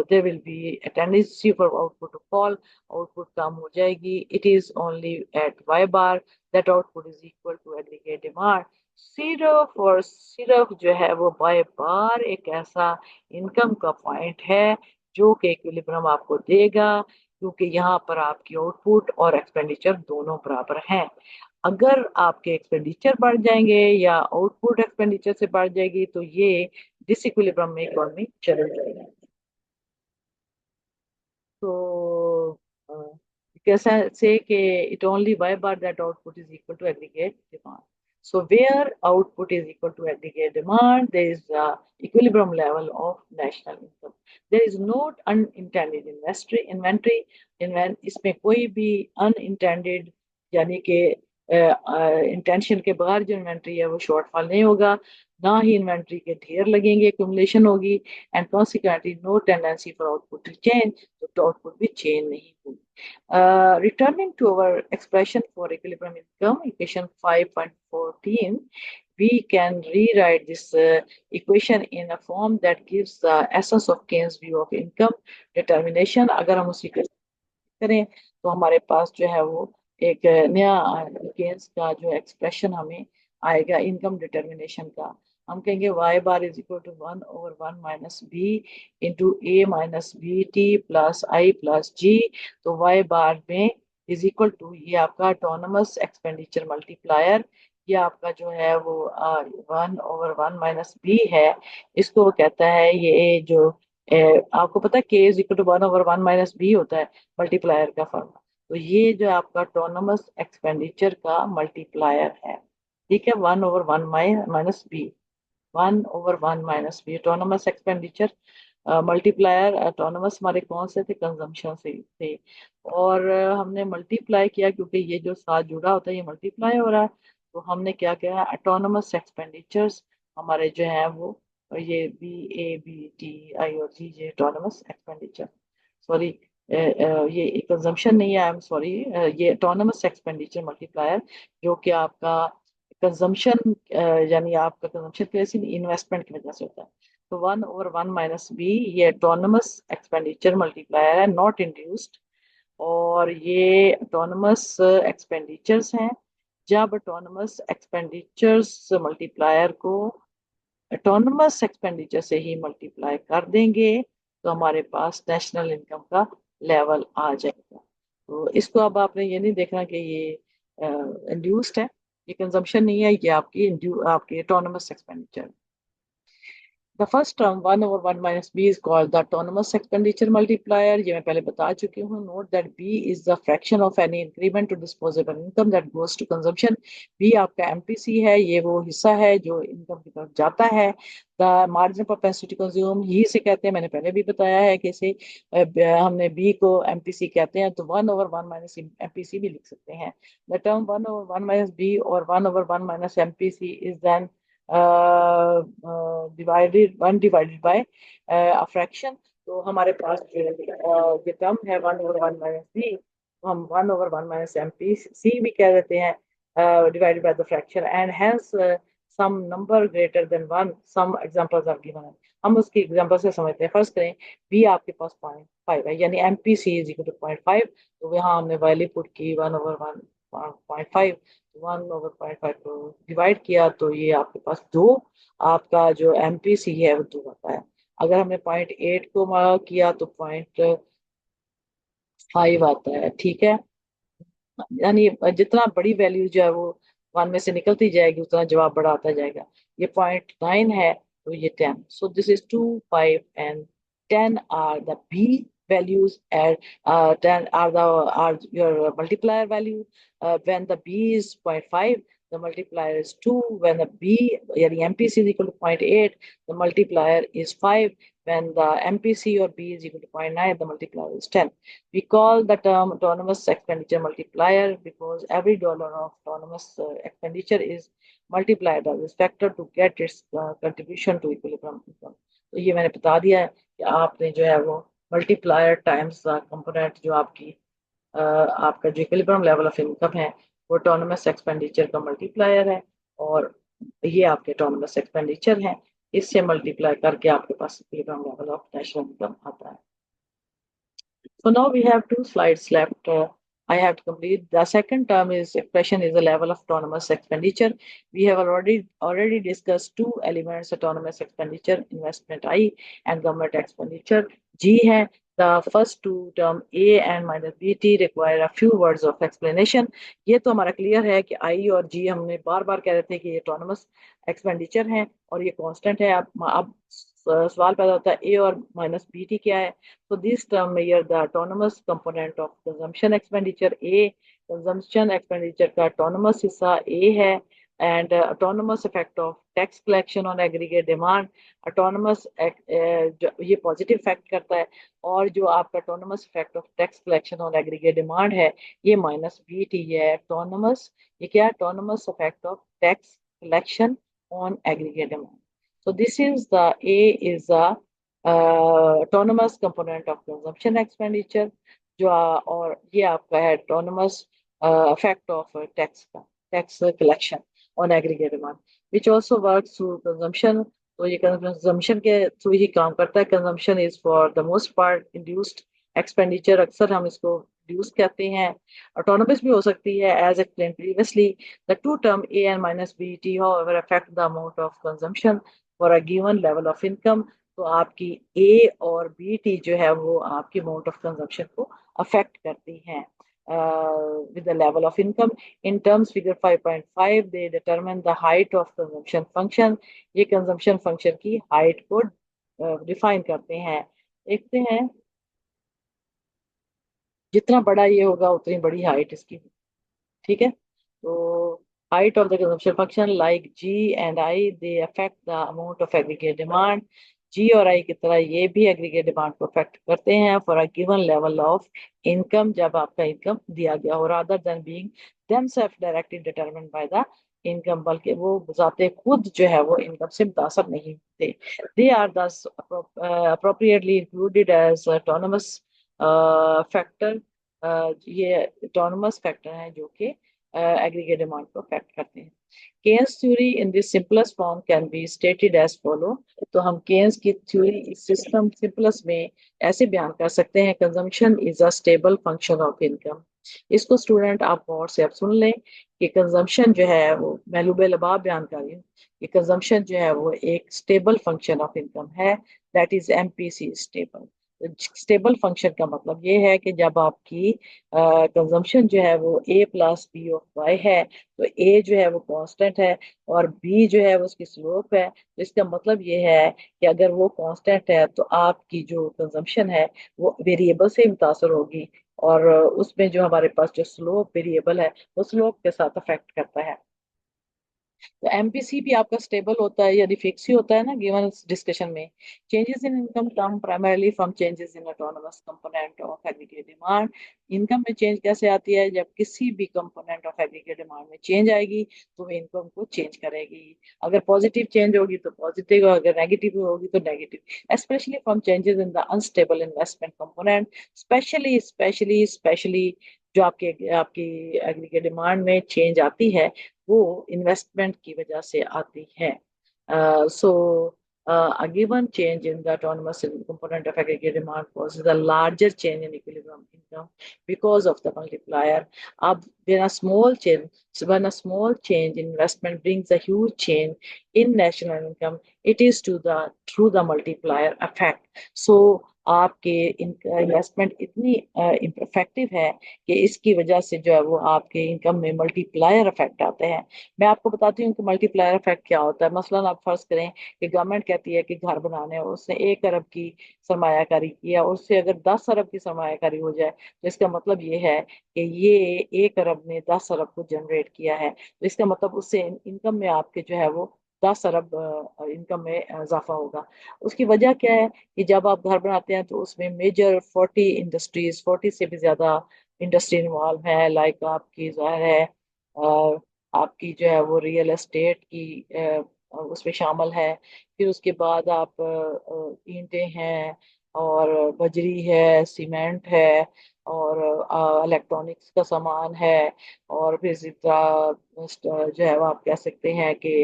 there will be a tendency for output to fall, output कम हो जाएगी। It is only at Y bar that output is equal to aggregate demand. सिर्फ और सिर्फ जो है वो बाय बार एक ऐसा इनकम का पॉइंट है जो कि इक्विलिब्रियम आपको देगा, क्योंकि यहाँ पर आपकी आउटपुट और एक्सपेंडिचर दोनों बराबर हैं। अगर आपके एक्सपेंडिचर बढ़ जाएंगे या आउटपुट एक्सपेंडिचर से बढ़ जाएगी तो ये डिसइक्विलिब्रियम में इकोनॉमी चले जाएगी। So you can say it only y bar that output is equal to aggregate demand. So where output is equal to aggregate demand, there is a equilibrium level of national income. There is no unintended inventory. इसमें कोई भी unintended यानी कि इंटेंशन के बाहर जो इन्वेंट्री है वो शॉर्टफॉल नहीं होगा, ना ही इन्वेंट्री के ढेर लगेंगे, एक्यूमुलेशन होगी, and consequently no tendency for output to change, तो आउटपुट भी चेंज नहीं होगी। Returning to our expression for equilibrium income, equation 5.14, we can rewrite this equation in a form that gives the essence of Keynes' view of income determination. अगर हम उसी को करें तो हमारे पास जो है वो एक नया केन्स का जो एक्सप्रेशन हमें आएगा इनकम डिटर्मिनेशन का। हम कहेंगे Y bar is equal to 1/1 - B into A minus B T plus I plus G. तो वाई बार में इज इक्वल टू, ये आपका ऑटोनमस एक्सपेंडिचर मल्टीप्लायर, ये आपका जो है वो 1/1 - बी है। इसको वो कहता है ये जो आपको पता है के इज इक्वल टू 1/1 - बी होता है मल्टीप्लायर का फॉर्मूला। तो ये जो आपका ऑटोनमस एक्सपेंडिचर का मल्टीप्लायर है, ठीक है, 1/1 - B, 1/1 - B autonomous expenditure multiplier. Autonomous हमारे कौन से थे, कंजम्पशन से थे, और हमने मल्टीप्लाई किया क्योंकि ये जो साथ जुड़ा होता है ये मल्टीप्लाई हो रहा है, तो हमने क्या किया, ऑटोनमस एक्सपेंडिचर्स हमारे जो है वो, ये B A B T I और जी, ये ऑटोनमस एक्सपेंडिचर, सॉरी ये कंजम्पशन नहीं है, आई एम सॉरी, ये ऑटोनमस एक्सपेंडिचर मल्टीप्लायर जो कि आपका कंजम्पशन यानी आपका कंजम्पशन की वजह से, इन्वेस्टमेंट की वजह से होता है। तो 1/1 - बी ये ऑटोनमस एक्सपेंडिचर मल्टीप्लायर है, नॉट इंड्यूस्ड, और ये ऑटोनमस एक्सपेंडिचर्स हैं। जब ऑटोनमस एक्सपेंडिचर्स मल्टीप्लायर को ऑटोनमस एक्सपेंडिचर से ही मल्टीप्लाई कर देंगे तो हमारे पास नेशनल इनकम का लेवल आ जाएगा। तो इसको अब आपने ये नहीं देखना कि ये इंड्यूस्ड है, ये कंजम्पशन नहीं है, ये आपकी autonomous expenditure. The first term 1/1 - b is called the autonomous expenditure multiplier. ये मैं पहले बता चुकी हूँ। Note that b is the fraction of any increment to disposable income that goes to consumption. b आपका एमपीसी है, ये वो हिस्सा है जो इनकम की तरफ जाता है। द मार्जिनल प्रोपेंसिटी कंज्यूम ही से कहते हैं, मैंने पहले भी बताया है कि इसे हमने b को एमपीसी कहते हैं, तो 1/1 - एमपीसी भी लिख सकते हैं। द टर्म 1/1 - b और 1/1 - एमपीसी इज देन डिवाइडेड 1/बाय फ्रैक्शन। तो हमारे पास जो टर्म है 1/1 - b, हम 1/1 - एमपीसी भी कह देते हैं, divided by the fraction and hence some number greater than 1। Some examples are given. हम उसकी एग्जांपल से समझते हैं। फर्स्ट करें, बी आपके पास 0.5 है, यानी एमपीसी इज इक्वल टू 0.5। तो यहाँ हमने वैल्यू पुट की 1/1 0.5, 1/0.5 को डिवाइड किया तो ये आपके पास 2, आपका जो एमपीसी है वो 2 आता है। अगर हमने 0.8 को किया तो 0.5 आता है। ठीक है, यानी जितना बड़ी वैल्यू जो है वो 1 में से निकलती जाएगी उतना जवाब बड़ा आता जाएगा। ये 0.9 है तो ये 10। So this is 2, 5 and 10 are the B values, and 10 are your multiplier value. When the b is 0.5, the multiplier is 2. When the b, yani MPC is equal to 0.8, the multiplier is 5. When the MPC or b is equal to 0.9, the multiplier is 10. We call the term autonomous expenditure multiplier because every dollar of autonomous expenditure is multiplied by this factor to get its contribution to equilibrium income. तो ये मैंने बता दिया है कि आपने जो है वो मल्टीप्लायर टाइम्स कंपोनेंट जो आपका जो इक्विलिब्रियम लेवल ऑफ इनकम है वो ऑटोनमस एक्सपेंडिचर का मल्टीप्लायर है, और ये आपके ऑटोनमस एक्सपेंडिचर हैं, इससे मल्टीप्लाई करके आपके पास equilibrium level of national income आता है। So now we have 2 slides left. I have to complete. The second term is expression is the level of autonomous expenditure. We have already discussed 2 elements: autonomous expenditure, investment I, and government expenditure G है. The first 2 term A and minus BT require a few words of explanation. ये तो हमारा क्लियर है कि I और G हमने बार बार कह रहे थे कि ये autonomous expenditure है और ये constant है। अब सवाल पैदा होता है A और माइनस BT क्या है। So this term measure the autonomous component of consumption expenditure A. Consumption expenditure का autonomous हिस्सा A है, and autonomous effect of tax collection on aggregate demand. Autonomous ये positive effect करता है, और जो आपका autonomous effect of tax collection on aggregate demand है ये minus BT है। autonomous ये क्या है? autonomous effect of tax collection on aggregate demand. So this is the A is the autonomous component of consumption expenditure, जो और ये आपका है autonomous effect of tax collection on aggregate demand, which also works through consumption. तो ये consumption के थ्रू ही काम करता है। consumption is for the most part induced expenditure, अक्सर हम इसको induced कहते हैं। autonomous भी हो सकती है as explained previously. The 2 term A and minus BT however affect the amount of consumption for a given level of income. तो आपकी ए और बी टी जो है वो आपकी अमाउंट ऑफ कंजम्पशन को अफेक्ट करती हैं with the level of income. In terms figure 5.5, they determine the height of consumption function. ये consumption function की height को डिफाइन करते हैं। देखते हैं, जितना बड़ा ये होगा उतनी बड़ी हाइट इसकी। ठीक है, तो height of the consumption function like G and I, they affect the amount of aggregate demand. G और I की तरह ये भी aggregate demand को affect करते हैं for a given level of income, जब आपका income दिया गया हो, rather than being themselves directly determined by the income, बल्कि वो जाते खुद जो है वो income से मुतासर नहीं होते। They are thus appropriately included as autonomous factor। ये autonomous factor हैं जो कि aggregate demand को affect करते हैं। Keynes theory in this simplest form can be stated as follow। तो हम Keynes की थ्योरी इस सिस्टम सिंपलेस्ट में ऐसे बयान कर सकते हैं: consumption is a stable function of income. इसको स्टूडेंट आप गौर से अब सुन लें कि कंजम्पशन जो है वो मैं लुबेलबाब बयान कर रही हूँ कि कंजम्पशन जो है वो एक स्टेबल फंक्शन ऑफ इनकम है, that is MPC stable. Stable function का मतलब ये है कि जब आपकी कंजम्पशन जो है वो ए प्लस बी ऑफ वाई है, तो ए जो है वो कांस्टेंट है और बी जो है वो उसकी स्लोप है। तो इसका मतलब ये है कि अगर वो कांस्टेंट है तो आपकी जो कंजम्पशन है वो वेरिएबल से मुतासर होगी, और उसमें जो हमारे पास जो स्लोप वेरिएबल है वो स्लोप के साथ अफेक्ट करता है। तो एमपीसी भी आपका स्टेबल होता है यदि फिक्स ही होता है ना, गिवन डिस्कशन में। Changes in income come primarily from changes in autonomous component of aggregate demand. Income में चेंज कैसे आती है? जब किसी भी कंपोनेंट ऑफ एग्रीगेट डिमांड में चेंज आएगी तो वो इनकम को चेंज करेगी। अगर पॉजिटिव चेंज होगी तो पॉजिटिव, अगर नेगेटिव होगी तो negative. Specially from changes in the unstable investment component, specially specially specially जो आपके आपकी एग्रीगेट डिमांड में चेंज आती है वो इन्वेस्टमेंट की वजह से आती है। So a given change in the autonomous component of aggregate demand causes a larger change in equilibrium income because of the multiplier. Ab, when a small change in investment brings a huge change in national income, it is to the through the multiplier effect. So आपके इन्वेस्टमेंट इतनी इफेक्टिव है कि इसकी वजह से जो है वो आपके इनकम में मल्टीप्लायर इफेक्ट आते हैं। मैं आपको बताती हूँ कि मल्टीप्लायर इफेक्ट क्या होता है। मसलन आप फर्ज करें कि गवर्नमेंट कहती है कि घर बनाने हैं, उसने 1 अरब की सरमायाकारी की है, उससे अगर 10 अरब की सरमायाकारी हो जाए तो इसका मतलब ये है कि ये 1 अरब ने 10 अरब को जनरेट किया है, तो इसका मतलब उससे इनकम में आपके जो है वो 10 अरब इनकम में इजाफा होगा। उसकी वजह क्या है कि जब आप घर बनाते हैं तो उसमें मेजर 40 से भी ज्यादा इंडस्ट्री इन्वॉल्व है। लाइक आपकी जाहिर है आपकी जो है वो रियल एस्टेट की उसमें शामिल है। फिर उसके बाद आप ईंटें हैं और बजरी है, सीमेंट है और इलेक्ट्रॉनिक्स का सामान है। और फिर इसी तरह जो है वो आप कह सकते हैं कि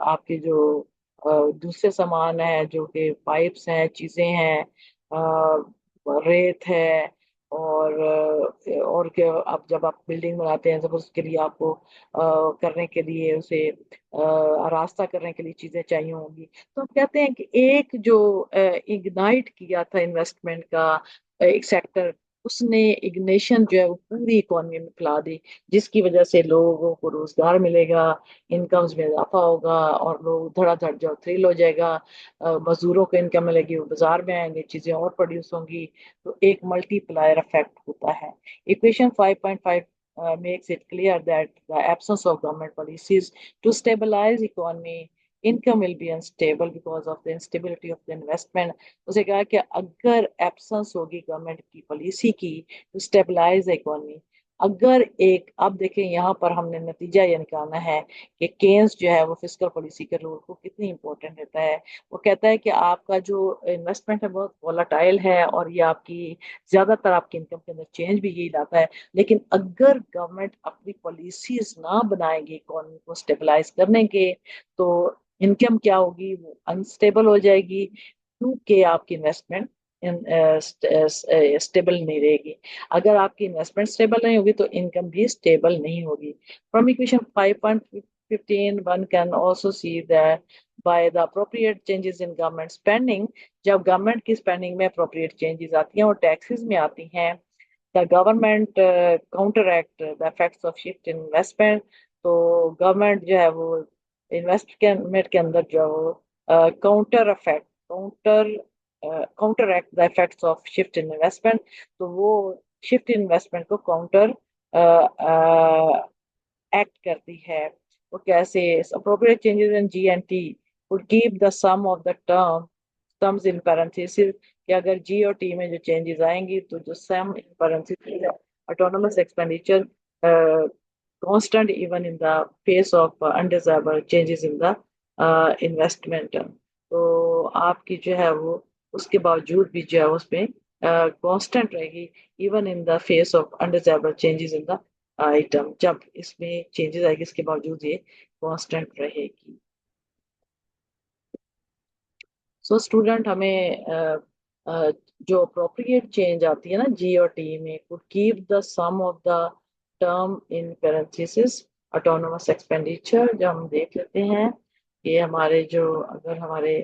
आपके जो दूसरे सामान है जो कि पाइप्स हैं, चीजें हैं, रेत है और क्या। अब जब आप बिल्डिंग बनाते हैं जब उसके लिए आपको करने के लिए उसे रास्ता करने के लिए चीजें चाहिए होंगी, तो हम कहते हैं कि एक जो इग्नाइट किया था इन्वेस्टमेंट का एक सेक्टर, उसने इग्निशन जो है वो पूरी इकोनॉमी में फैला दी, जिसकी वजह से लोगों को रोजगार मिलेगा, इनकम्स में इजाफा होगा और लोग धड़ाधड़ जो थ्रिल हो जाएगा। मजदूरों को इनकम मिलेगी, वो बाजार में आएंगे, चीजें और प्रोड्यूस होंगी, तो एक मल्टीप्लायर इफेक्ट होता है। Equation 5.5 makes it clear that the absence of government policies to stabilize economy, income will be unstable because of the instability of the investment. उसे कहा कि अगर एब्सेंस होगी गवर्नमेंट की पॉलिसी की टू स्टेबलाइज इकोनॉमी, अगर एक, अब देखें यहाँ पर हमने नतीजा ये निकालना है कि केन्स जो है वो फिस्कल पॉलिसी के रोल को कितनी इंपॉर्टेंट रहता है। वो कहता है कि आपका जो इन्वेस्टमेंट है बहुत वोलाटाइल है और ये आपकी ज्यादातर आपकी इनकम के अंदर चेंज भी यही लाता है। लेकिन अगर गवर्नमेंट अपनी पॉलिसीज ना बनाएगी इकोनॉमी को स्टेबलाइज करने के, तो इनकम क्या होगी? वो अनस्टेबल हो जाएगी, क्योंकि आपकी इन्वेस्टमेंट स्टेबल नहीं रहेगी। अगर आपकी इन्वेस्टमेंट स्टेबल नहीं होगी तो इनकम भी स्टेबल नहीं होगी। From equation 5.15 one can also see that by the appropriate changes in government spending, जब गवर्नमेंट की स्पेंडिंग में अप्रोप्रिएट चेंजेस आती हैं और टैक्सेस में आती हैं, the government counteract the effects of shift in investment. तो गवर्नमेंट जो है वो इन्वेस्टमेंट के अंदर जो है वो counter effect counter counteract the effects of shift in investment, तो वो शिफ्ट इन इन्वेस्टमेंट को काउंटर एक्ट करती है। वो कैसे? appropriate changes in G and T would keep the sum of the terms in parentheses, कि अगर जी और टी में जो चेंजेस आएंगी तो जो सम इन parentheses है, autonomous expenditure constant even in the face of undesirable changes in the investment। तो आपकी जो है वो उसके बावजूद भी जो है उसमें कांस्टेंट रहेगी, even in the face of undesirable changes in the item. जब इसमें चेंजेस आएगी इसके बावजूद ये कांस्टेंट रहेगी। सो स्टूडेंट हमें जो अप्रोप्रिएट चेंज आती है ना जी और टी में, could keep the sum of the term in parenthesis autonomous expenditure. जब हम देख लेते हैं कि हमारे जो, अगर हमारे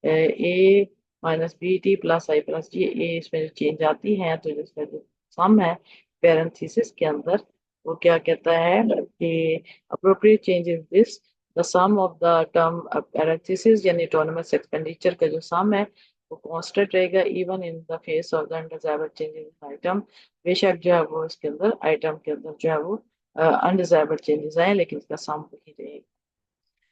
ए minus B T plus I plus जी, ये इसमें जो चेंज आती है तो इसमें जो सम है पैरेंथेसिस के अंदर, वो क्या कहता है कि appropriate change is this, the sum of the term parenthesis यानी ऑटोनमस एक्सपेंडिचर का जो सम है वो कांस्टेंट रहेगा even in the face of the undesirable changes in item. बेशक जो है वो इसके अंदर आइटम के अंदर जो है वो अनडिजायरेबल चेंजेस आए, लेकिन इसका सम वही रहेगा।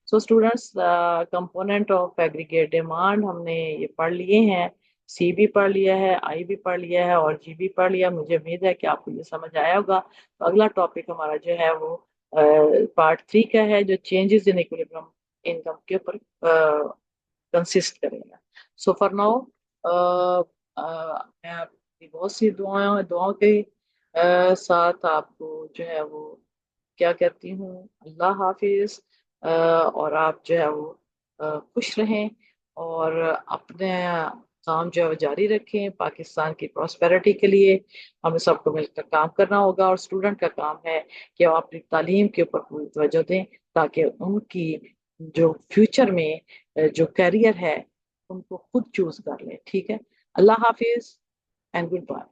So students, component of aggregate demand हमने ये पढ़ लिए हैं, सी भी पढ़ लिया है, आई भी पढ़ लिया है और जी भी पढ़ लिया। मुझे उम्मीद है कि आपको ये समझ आया होगा। तो अगला टॉपिक हमारा जो है वो पार्ट 3 का है, जो चेंजेस इन इक्विलिब्रियम इनकम के ऊपर कंसिस्ट करेगा। सो फॉर नाउ मैं आपकी बहुत सी दुआओं दुआओं के साथ आपको जो है वो क्या कहती हूँ, अल्लाह हाफिज। और आप जो है वो खुश रहें और अपने काम जो है वो जारी रखें पाकिस्तान की प्रॉस्पेरिटी के लिए। हमें सबको मिलकर काम करना होगा और स्टूडेंट का काम है कि वो अपनी तालीम के ऊपर पूरी तवज्जो दें, ताकि उनकी जो फ्यूचर में जो करियर है उनको खुद चूज कर लें। ठीक है, अल्लाह हाफिज एंड गुड बाय।